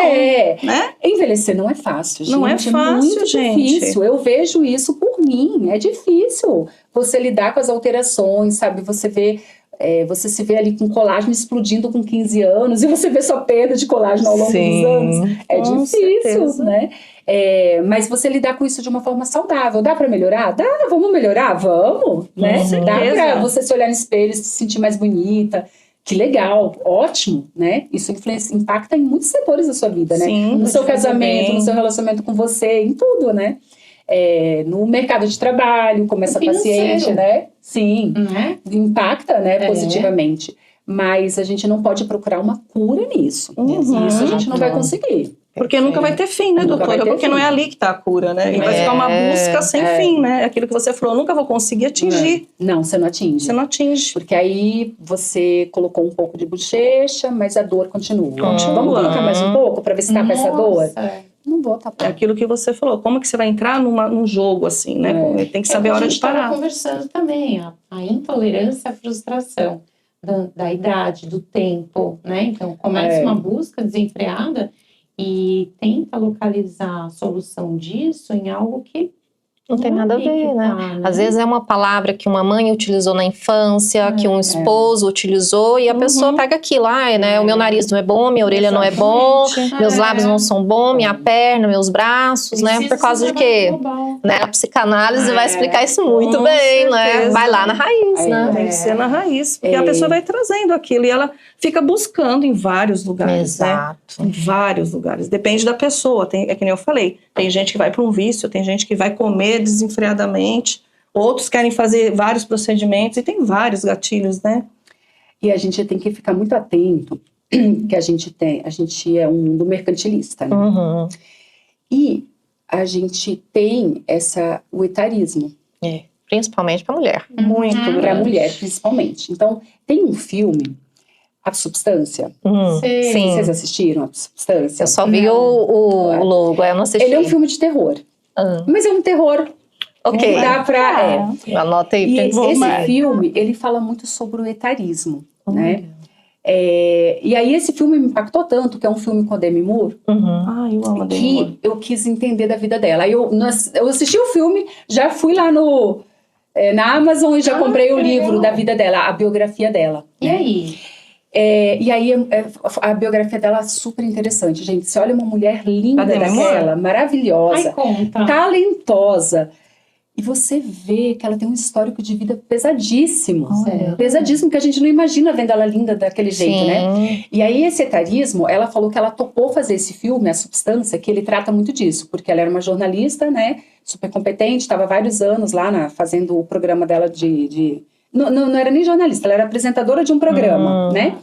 né? Envelhecer não é fácil, gente. Não é fácil, muito gente. difícil. Eu vejo isso por mim. É difícil você lidar com as alterações, sabe? Você se vê ali com colágeno explodindo com 15 anos e você vê sua perda de colágeno ao longo dos anos. É com difícil, certeza. né? Mas você lidar com isso de uma forma saudável. Dá pra melhorar? Dá, vamos melhorar? Vamos, né? Dá pra você se olhar no espelho e se sentir mais bonita. Que legal, ótimo, né? Isso impacta em muitos setores da sua vida, né? Sim, no seu casamento, no seu relacionamento com você, em tudo, né? No mercado de trabalho, como essa paciente, né? Sim, impacta, né, positivamente. Mas a gente não pode procurar uma cura nisso. Isso a gente não vai conseguir. Porque nunca vai ter fim, né, doutora? Porque não é ali que está a cura, né? E vai ficar uma busca sem fim, né? Aquilo que você falou, nunca vou conseguir atingir. Não, você não atinge. Você não atinge. Porque aí você colocou um pouco de bochecha, mas a dor continua. Vamos colocar mais um pouco para ver se tapa essa dor? Não vou tapar. É aquilo que você falou. Como que você vai entrar num jogo assim, né? Tem que saber a hora de parar. A gente estava conversando também, a intolerância à frustração da idade, do tempo, né? Então, começa uma busca desenfreada e tenta localizar a solução disso em algo que Não tem nada a Aí que ver, né? tá, Às vezes é uma palavra que uma mãe utilizou na infância, que um esposo utilizou, e a pessoa pega aquilo, né? O meu nariz não é bom, minha orelha não é bom, meus lábios não são bons, minha perna, meus braços, né? Por causa de quê? Né? A psicanálise vai explicar isso muito Com bem, né? certeza. Vai lá na raiz, né? Tem que ser na raiz, porque a pessoa vai trazendo aquilo e ela fica buscando em vários lugares, né? Exato. Em vários lugares. Depende da pessoa. É que nem eu falei. Tem gente que vai para um vício, tem gente que vai comer desenfreadamente, outros querem fazer vários procedimentos e tem vários gatilhos, né? E a gente tem que ficar muito atento que a gente é um mundo mercantilista, né? Uhum. E a gente tem o etarismo. Principalmente para mulher. Muito Para a grande. mulher, principalmente. Então, tem um filme, A Substância. Sim. Vocês assistiram A Substância? Eu só vi o logo, eu não assisti. Ele é um filme de terror. Mas é um terror. Ok. Dá pra... Anota aí. E pra esse filme, ele fala muito sobre o etarismo, né? E aí esse filme me impactou tanto, que é um filme com a Demi Moore, Ai, eu amo a Demi Moore. que eu quis entender da vida dela. Aí eu assisti o filme, já fui lá na Amazon e já comprei o livro da vida dela, a biografia dela. E aí? E aí a biografia dela é super interessante, gente. Você olha uma mulher linda Demi daquela, maravilhosa, Ai, conta. talentosa, e você vê que ela tem um histórico de vida pesadíssimo. Sério? Pesadíssimo, que a gente não imagina vendo ela linda daquele jeito, né? Sim. E aí esse etarismo, ela falou que ela topou fazer esse filme, A Substância, que ele trata muito disso, porque ela era uma jornalista, né? Super competente, estava vários anos lá fazendo o programa dela Não era nem jornalista, ela era apresentadora de um programa, né?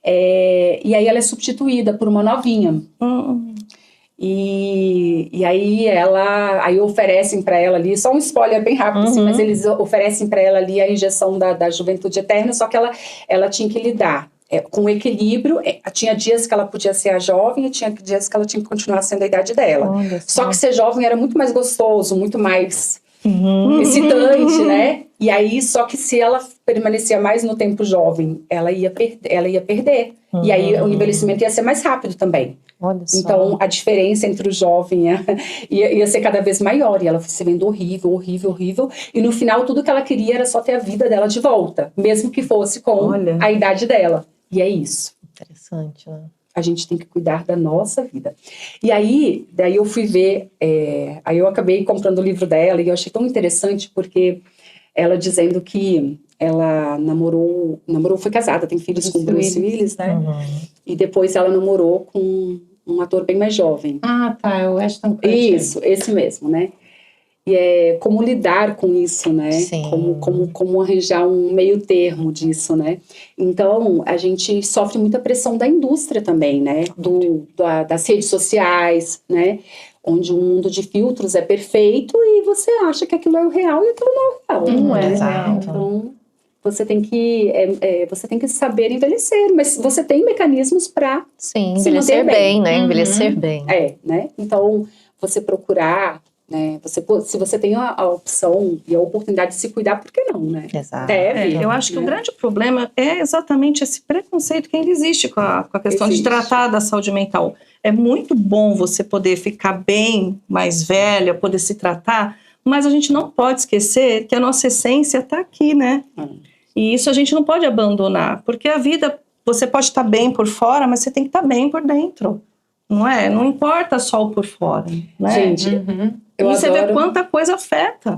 E aí ela é substituída por uma novinha. E aí oferecem para ela ali, só um spoiler bem rápido, assim, mas eles oferecem para ela ali a injeção da juventude eterna, só que ela tinha que lidar com equilíbrio. Tinha dias que ela podia ser a jovem e tinha dias que ela tinha que continuar sendo a idade dela. Olha Só que ser jovem era muito mais gostoso, muito mais excitante, né? E aí, só que se ela permanecia mais no tempo jovem, ela ia perder. E aí o envelhecimento ia ser mais rápido também. Olha só. Então, a diferença entre o jovem ia ser cada vez maior. E ela foi se vendo horrível, horrível, horrível. E no final, tudo que ela queria era só ter a vida dela de volta. Mesmo que fosse com a idade dela. E é isso. Interessante, né? A gente tem que cuidar da nossa vida. E aí, daí eu fui ver... aí eu acabei comprando o livro dela. E eu achei tão interessante, porque ela dizendo que ela namorou, foi casada, tem filhos com Bruce Willis, né? E depois ela namorou com um ator bem mais jovem. Ah, tá, é o Ashton Kutcher. Isso, esse mesmo, né? E como lidar com isso, né? Sim. Como arranjar um meio termo disso, né? Então, a gente sofre muita pressão da indústria também, né? Das redes sociais, né? Onde um mundo de filtros é perfeito e você acha que aquilo é o real e aquilo não é o real. Não é, exato. Então, você tem que saber envelhecer, mas você tem mecanismos para Sim, se envelhecer manter bem, né? Envelhecer bem. né? Então, você procurar, né? Se você tem a opção e a oportunidade de se cuidar, por que não, né? Exato. Deve. Eu acho que o grande problema é exatamente esse preconceito que ainda existe com a questão de tratar da saúde mental. É muito bom você poder ficar bem, mais velha, poder se tratar, mas a gente não pode esquecer que a nossa essência está aqui, né? E isso a gente não pode abandonar, porque a vida, você pode estar bem por fora, mas você tem que estar bem por dentro, não é? Não importa só o por fora, né? Gente, e você vê quanta coisa afeta.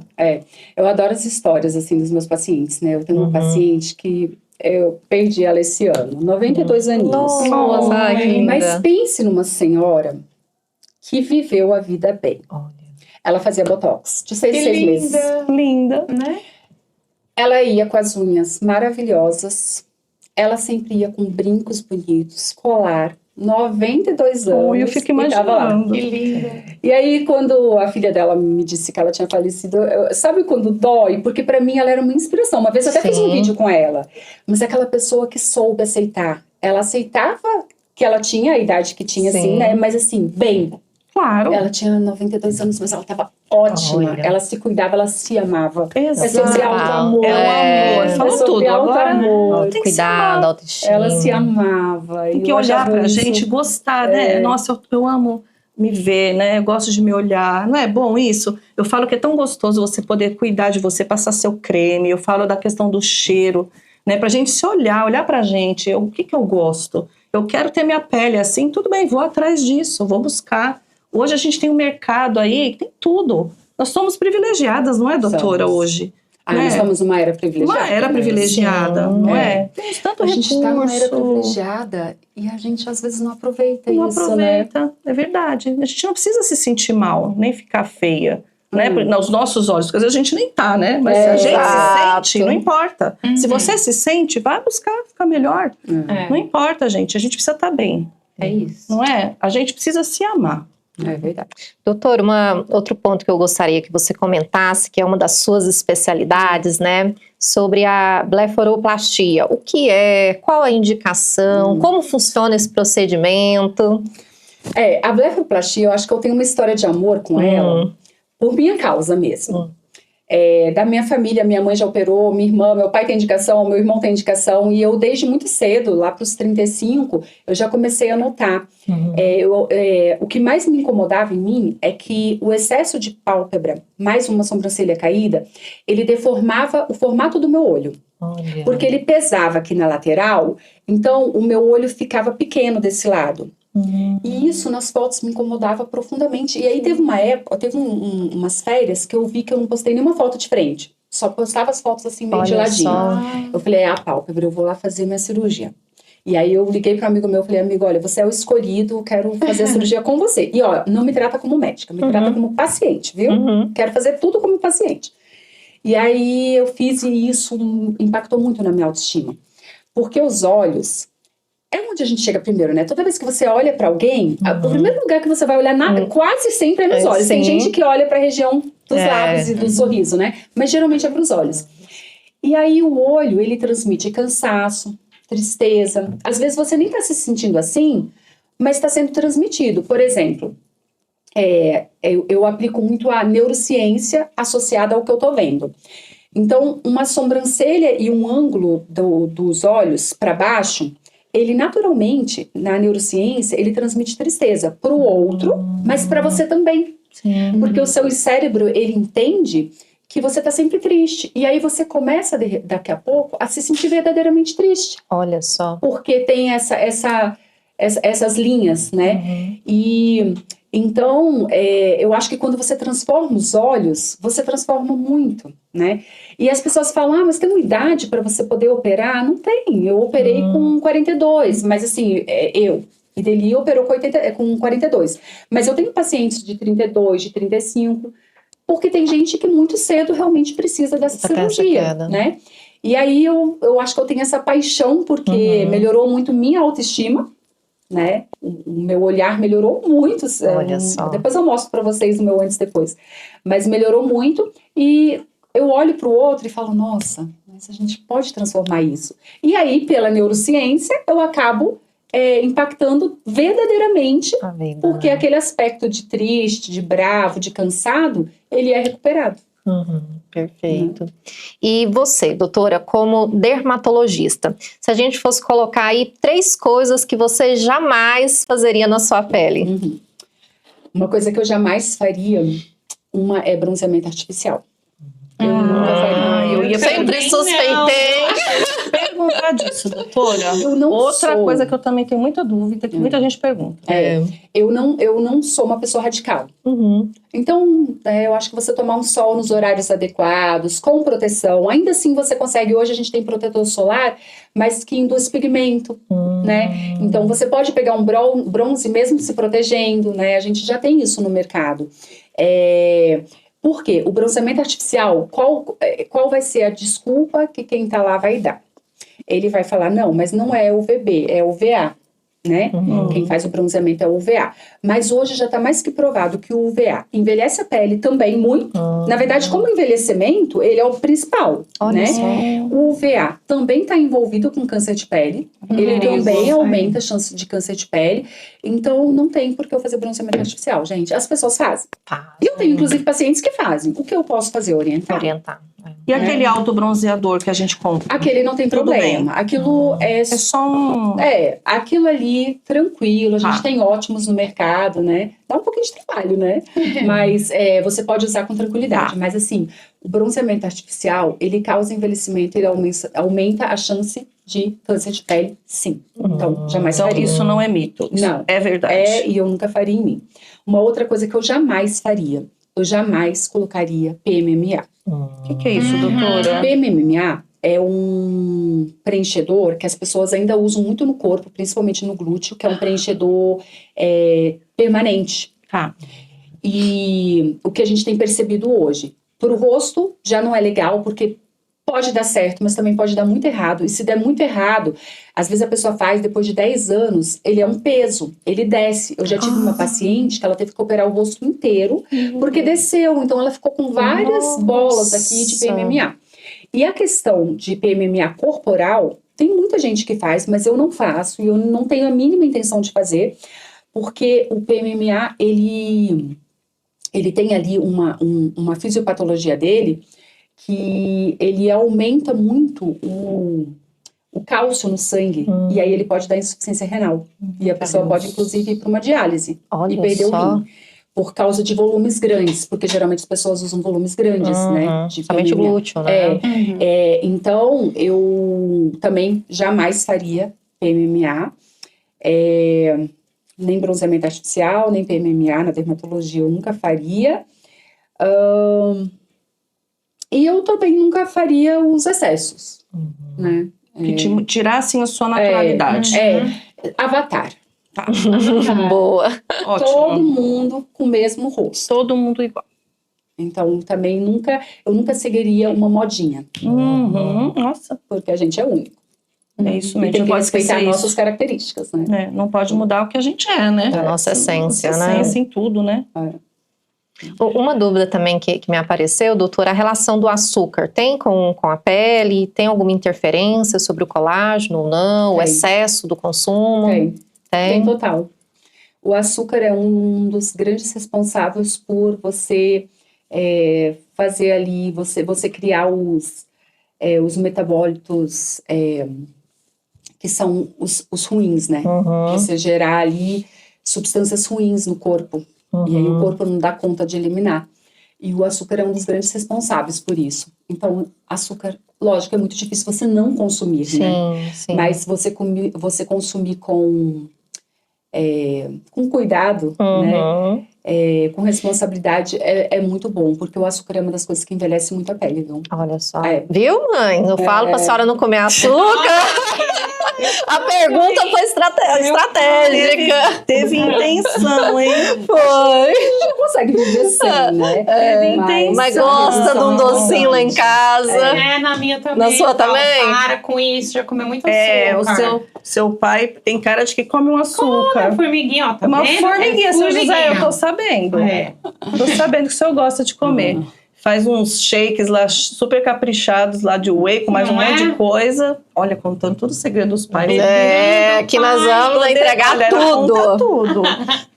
Eu adoro as histórias, assim, dos meus pacientes, né? Eu tenho uma paciente que eu perdi ela esse ano, 92 aninhos. Nossa, que linda. Mas pense numa senhora que viveu a vida bem. Olha. Ela fazia botox de 6 meses. Linda. Né? Ela ia com as unhas maravilhosas. Ela sempre ia com brincos bonitos, colar. 92 anos. Eu fico e tava lá. imaginando. Que linda. E aí, quando a filha dela me disse que ela tinha falecido, sabe quando dói? Porque pra mim ela era uma inspiração. Uma vez eu até fiz um vídeo com ela. Mas é aquela pessoa que soube aceitar. Ela aceitava que ela tinha a idade que tinha, assim, né? Mas assim, bem. Claro. Ela tinha 92 anos, mas ela estava ótima. Olha. Ela se cuidava, ela se amava. Exato. É sobre auto-amor. É o amor. Falou sobre tudo. Agora, auto-amor. tem que se Cuidado, amar. autoestima. Ela se amava. Tem E que eu olhar achava pra isso- gente, gostar, né? Nossa, eu amo me ver, né? Eu gosto de me olhar. Não é bom isso? Eu falo que é tão gostoso você poder cuidar de você, passar seu creme. Eu falo da questão do cheiro, né? Pra gente se olhar pra gente. O que que eu gosto? Eu quero ter minha pele assim, tudo bem, vou atrás disso, vou buscar. Hoje a gente tem um mercado aí que tem tudo. Nós somos privilegiadas, não é, doutora, Somos. hoje? Nós né? estamos numa era privilegiada. Uma era né? privilegiada, Sim, não é. é? Temos tanto A gente está numa era recurso. privilegiada e a gente às vezes não aproveita Não isso, né? aproveita, é verdade. A gente não precisa se sentir mal, nem ficar feia, né? Nos nossos olhos, porque às vezes a gente nem tá, né? Mas se a gente Exato. se sente, não importa. Se você se sente, vai buscar ficar melhor. Não importa, gente. A gente precisa estar bem, É isso. não é? A gente precisa se amar. É verdade. Doutor, outro ponto que eu gostaria que você comentasse, que é uma das suas especialidades, né? Sobre a blefaroplastia. O que é? Qual a indicação? Como funciona esse procedimento? A blefaroplastia, eu acho que eu tenho uma história de amor com ela, por minha causa mesmo. Da minha família, minha mãe já operou, minha irmã, meu pai tem indicação, meu irmão tem indicação, e eu desde muito cedo, lá para os 35, eu já comecei a notar. O que mais me incomodava em mim é que o excesso de pálpebra, mais uma sobrancelha caída, ele deformava o formato do meu olho. Olha. Porque ele pesava aqui na lateral, então o meu olho ficava pequeno desse lado. E isso nas fotos me incomodava profundamente. E aí teve uma época, teve umas férias que eu vi que eu não postei nenhuma foto de frente. Só postava as fotos assim meio de Olha ladinho. só. Eu falei, pálpebra, eu vou lá fazer minha cirurgia. E aí eu liguei para um amigo meu, falei, amigo, olha, você é o escolhido, quero fazer a cirurgia com você. E ó, não me trata como médica, me trata como paciente, viu? Quero fazer tudo como paciente. E aí eu fiz e isso impactou muito na minha autoestima. Porque os olhos é onde a gente chega primeiro, né? Toda vez que você olha para alguém, o primeiro lugar que você vai olhar quase sempre é nos olhos. Tem gente que olha para a região dos lábios e do sorriso, né? Mas geralmente é para os olhos. E aí o olho, ele transmite cansaço, tristeza. Às vezes você nem está se sentindo assim, mas está sendo transmitido. Por exemplo, eu aplico muito a neurociência associada ao que eu estou vendo. Então, uma sobrancelha e um ângulo dos olhos para baixo, ele naturalmente, na neurociência, ele transmite tristeza para o outro, mas para você também. Sim. Porque o seu cérebro, ele entende que você está sempre triste. E aí você começa, daqui a pouco, a se sentir verdadeiramente triste. Olha só. Porque tem essas linhas, né? E então, eu acho que quando você transforma os olhos, você transforma muito, né? E as pessoas falam, mas tem uma idade para você poder operar? Não tem, eu operei com 42, mas assim, e Deli operou com 42. Mas eu tenho pacientes de 32, de 35, porque tem gente que muito cedo realmente precisa dessa cirurgia, né? E aí eu acho que eu tenho essa paixão, porque melhorou muito minha autoestima, né? O meu olhar melhorou muito. Olha só. Depois eu mostro para vocês o meu antes e depois. Mas melhorou muito e eu olho para o outro e falo, nossa, mas a gente pode transformar isso. E aí, pela neurociência, eu acabo impactando verdadeiramente, porque aquele aspecto de triste, de bravo, de cansado, ele é recuperado. Perfeito. E você, doutora, como dermatologista, se a gente fosse colocar aí 3 coisas que você jamais fazeria na sua pele? Uma coisa que eu jamais faria, uma é bronzeamento artificial. Eu nunca faria. Eu ia Sempre suspeitei. perguntar disso, doutora. Eu não Outra sou. coisa que eu também tenho muita dúvida, que muita gente pergunta. Eu não sou uma pessoa radical. Então, eu acho que você tomar um sol nos horários adequados, com proteção, ainda assim você consegue, hoje a gente tem protetor solar, mas que induz pigmento, né? Então, você pode pegar um bronze mesmo se protegendo, né? A gente já tem isso no mercado. Por quê? O bronzeamento artificial, qual vai ser a desculpa que quem tá lá vai dar? Ele vai falar, não, mas não é UVB, é UVA, né? Quem faz o bronzeamento é o UVA. Mas hoje já está mais que provado que o UVA envelhece a pele também muito. Na verdade, como envelhecimento, ele é o principal, né? O UVA também está envolvido com câncer de pele. Ele também aumenta a chance de câncer de pele. Então, não tem por que eu fazer bronzeamento artificial, gente. As pessoas fazem. E eu tenho, inclusive, pacientes que fazem. O que eu posso fazer? Orientar. E aquele autobronzeador que a gente compra? Aquele não tem Tudo problema. Aquilo é É só um... aquilo ali, tranquilo. A gente tem ótimos no mercado, né? Dá um pouquinho de trabalho, né? Mas você pode usar com tranquilidade. Mas assim, o bronzeamento artificial, ele causa envelhecimento, ele aumenta a chance de câncer de pele, sim. Então, jamais Então, faria. isso não é mito. Isso Não. é verdade. E eu nunca faria em mim. Uma outra coisa que eu jamais faria, eu jamais colocaria PMMA. O que é isso, doutora? PMMA é um preenchedor que as pessoas ainda usam muito no corpo, principalmente no glúteo, que é um preenchedor permanente. Tá. E o que a gente tem percebido hoje, para o rosto já não é legal, porque pode dar certo, mas também pode dar muito errado. E se der muito errado, às vezes a pessoa faz, depois de 10 anos, ele é um peso, ele desce. Eu já tive uma paciente que ela teve que operar o rosto inteiro, porque desceu. Então ela ficou com várias bolas aqui de PMMA. E a questão de PMMA corporal, tem muita gente que faz, mas eu não faço. E eu não tenho a mínima intenção de fazer, porque o PMMA, ele tem ali uma fisiopatologia dele, que ele aumenta muito o cálcio no sangue, e aí ele pode dar insuficiência renal. E a pessoa pode, inclusive, ir para uma diálise e perder o rim. Por causa de volumes grandes, porque geralmente as pessoas usam volumes grandes, né? Somente o glúteo, né? Então, eu também jamais faria PMMA, nem bronzeamento artificial, nem PMMA na dermatologia, eu nunca faria. E eu também nunca faria os excessos, né? Que tirassem a sua naturalidade. Avatar. Tá. Boa. Ótimo. Todo mundo com o mesmo rosto. Todo mundo igual. Então, também eu nunca seguiria uma modinha. Nossa. Porque a gente é único. É isso E mesmo. tem Não que pode respeitar esquecer nossas isso. características, né? Não pode mudar o que a gente é, né? A nossa essência, Nossa né? essência em tudo, né? Uma dúvida também que me apareceu, doutora, a relação do açúcar tem com a pele? Tem alguma interferência sobre o colágeno ou não? O excesso do consumo? Tem total. O açúcar é um dos grandes responsáveis por você fazer ali, você criar os metabólitos que são os ruins, né? Você gerar ali substâncias ruins no corpo. E aí o corpo não dá conta de eliminar. E o açúcar é um dos grandes responsáveis por isso. Então, açúcar, lógico, é muito difícil você não consumir, né? Sim. Mas você consumir com cuidado, né? Com responsabilidade é muito bom, porque o açúcar é uma das coisas que envelhece muito a pele, viu? Olha só. Viu, mãe? Eu falo pra senhora não comer açúcar. A pergunta foi estratégica. Teve intenção, hein? Foi. Não consegue viver sem, né? Teve intenção. Mas gosta de um docinho lá em casa. Na minha também. Na sua também? Para com isso, já comeu muito açúcar. O seu pai tem cara de que come um açúcar. Formiguinha, ó, tá Uma vendo? formiguinha, seu José, eu tô sabendo. Tô sabendo que o senhor gosta de comer. Faz uns shakes lá super caprichados lá de whey, com mais um monte de coisa. Olha, contando tudo o segredo dos pais. Que nós vamos entregar tudo. Tudo.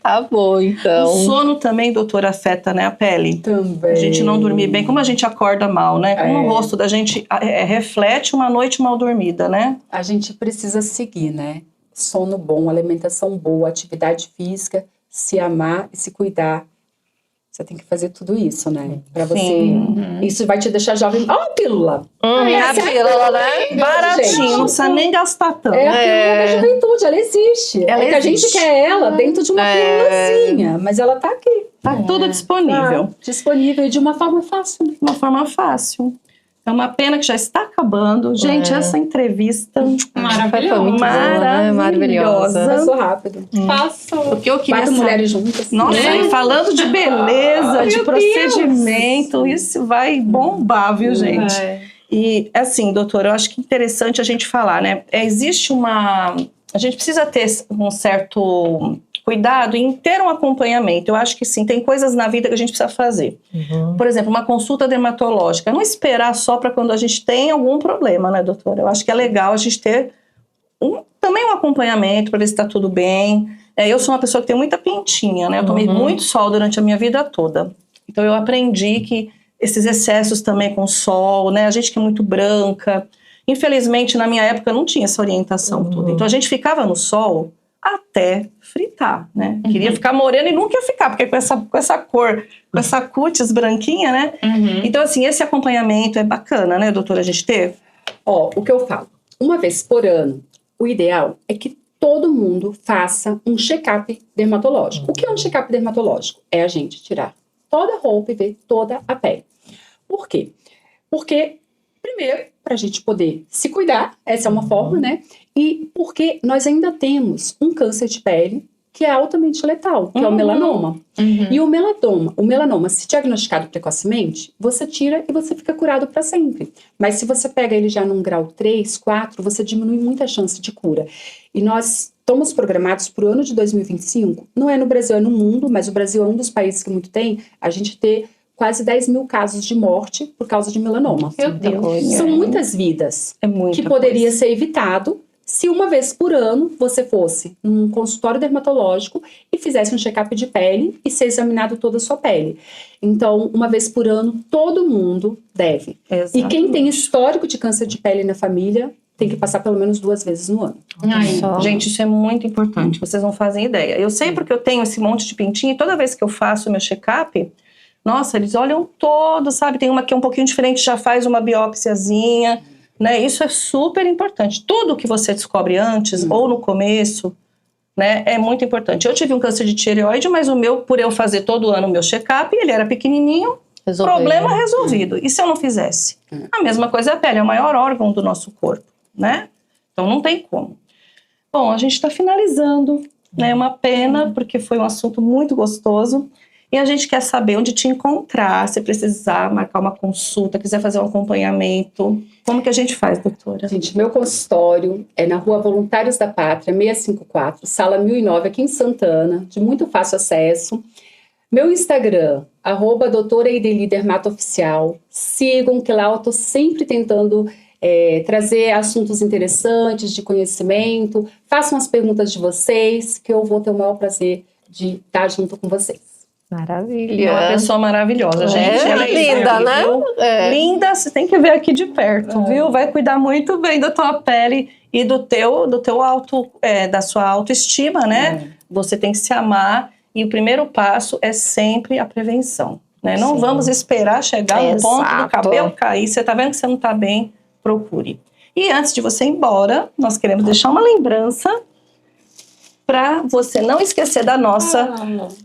Tá bom, então. O sono também, doutora, afeta, né, a pele. Também. A gente não dormir bem, como a gente acorda mal, né? Como o rosto da gente reflete uma noite mal dormida, né? A gente precisa seguir, né? Sono bom, alimentação boa, atividade física, se amar e se cuidar. Você tem que fazer tudo isso, né? Pra você. Isso vai te deixar jovem. Ó, a pílula! A pílula, né? Baratinho, não precisa nem gastar tanto. É a pílula da juventude, ela existe. Ela que a gente existe. quer ela dentro de uma pílulazinha, mas ela tá aqui. Tá tudo disponível. Tá disponível e de uma forma fácil. De uma forma fácil. É uma pena que já está acabando. Gente, essa entrevista Foi muito boa, né? Maravilhosa. Passou rápido. Passou. Porque eu queria 4 mulheres juntas. Nossa, e falando de beleza, de procedimento, isso vai bombar, viu, gente? E assim, doutora, eu acho que é interessante a gente falar, né? Existe uma... A gente precisa ter um certo cuidado em ter um acompanhamento. Eu acho que sim, tem coisas na vida que a gente precisa fazer. Por exemplo, uma consulta dermatológica. Não esperar só para quando a gente tem algum problema, né, doutora? Eu acho que é legal a gente ter também um acompanhamento para ver se está tudo bem. Eu sou uma pessoa que tem muita pintinha, né? Eu tomei muito sol durante a minha vida toda. Então eu aprendi que esses excessos também com sol, né? A gente que é muito branca. Infelizmente, na minha época, não tinha essa orientação toda. Então, a gente ficava no sol até fritar, né? Queria ficar morena e nunca ia ficar, porque com essa cor, com essa cutis branquinha, né? Então, assim, esse acompanhamento é bacana, né, doutora, a gente ter? Ó, o que eu falo, uma vez por ano, o ideal é que todo mundo faça um check-up dermatológico. O que é um check-up dermatológico? É a gente tirar toda a roupa e ver toda a pele. Por quê? Porque, primeiro, para a gente poder se cuidar, essa é uma forma, né? E porque nós ainda temos um câncer de pele que é altamente letal, que é o melanoma. E o melanoma, se diagnosticado precocemente, você tira e você fica curado para sempre. Mas se você pega ele já num grau 3, 4, você diminui muito a chance de cura. E nós estamos programados para o ano de 2025, não é no Brasil, é no mundo, mas o Brasil é um dos países que muito tem, a gente ter quase 10 mil casos de morte por causa de melanoma. Meu Deus. São muitas vidas que poderia ser evitado se uma vez por ano você fosse num consultório dermatológico e fizesse um check-up de pele e ser examinado toda a sua pele. Então, uma vez por ano, todo mundo deve. Exatamente. E quem tem histórico de câncer de pele na família tem que passar pelo menos 2 vezes no ano. Gente, isso é muito importante, vocês não fazem ideia. Eu sei porque eu tenho esse monte de pintinho e toda vez que eu faço o meu check-up, nossa, eles olham todos, sabe? Tem uma que é um pouquinho diferente, já faz uma biópsiazinha, né? Isso é super importante. Tudo que você descobre antes ou no começo, né, é muito importante. Eu tive um câncer de tireoide, mas o meu, por eu fazer todo ano o meu check-up, ele era pequenininho, problema resolvido. E se eu não fizesse? A mesma coisa é a pele, é o maior órgão do nosso corpo, né? Então não tem como. Bom, a gente está finalizando, né? É uma pena, porque foi um assunto muito gostoso. E a gente quer saber onde te encontrar, se precisar marcar uma consulta, quiser fazer um acompanhamento. Como que a gente faz, doutora? Gente, meu consultório é na Rua Voluntários da Pátria, 654, sala 1009, aqui em Santana, de muito fácil acesso. Meu Instagram, @doutora_ideli_dermatooficial. Sigam, que lá eu tô sempre tentando trazer assuntos interessantes, de conhecimento. Façam as perguntas de vocês, que eu vou ter o maior prazer de estar junto com vocês. Maravilha. É uma pessoa maravilhosa, gente. Ela é linda, né? Linda, você tem que ver aqui de perto, viu? Vai cuidar muito bem da tua pele e do teu da sua autoestima, né? Você tem que se amar e o primeiro passo é sempre a prevenção, né? Não vamos esperar chegar no ponto do cabelo cair. Você tá vendo que você não tá bem? Procure. E antes de você ir embora, nós queremos deixar uma lembrança para você não esquecer da nossa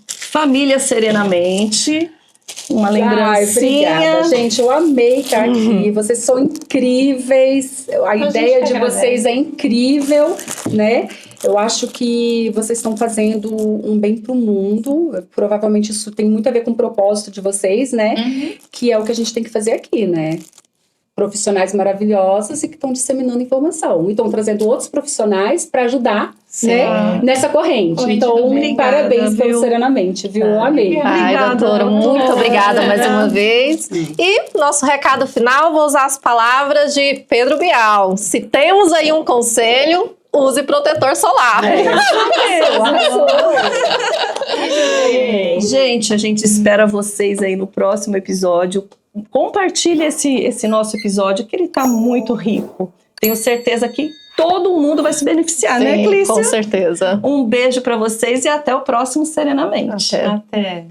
família Serenamente. Uma lembrancinha. Obrigada, gente. Eu amei estar aqui. Vocês são incríveis. A ideia de vocês é incrível, né? Eu acho que vocês estão fazendo um bem para o mundo. Provavelmente isso tem muito a ver com o propósito de vocês, né? Que é o que a gente tem que fazer aqui, né? Profissionais maravilhosos e que estão disseminando informação. E estão trazendo outros profissionais para ajudar, né, nessa corrente. Então, parabéns pelo Serenamente, viu? Eu amei. Ai, doutora, muito obrigada mais uma vez. E nosso recado final, vou usar as palavras de Pedro Bial. Se temos aí um conselho, use protetor solar. Gente, a gente espera vocês aí no próximo episódio. Compartilhe esse nosso episódio, que ele tá muito rico. Tenho certeza que todo mundo vai se beneficiar, né, Clícia? Com certeza. Um beijo para vocês e até o próximo Serenamente. Até.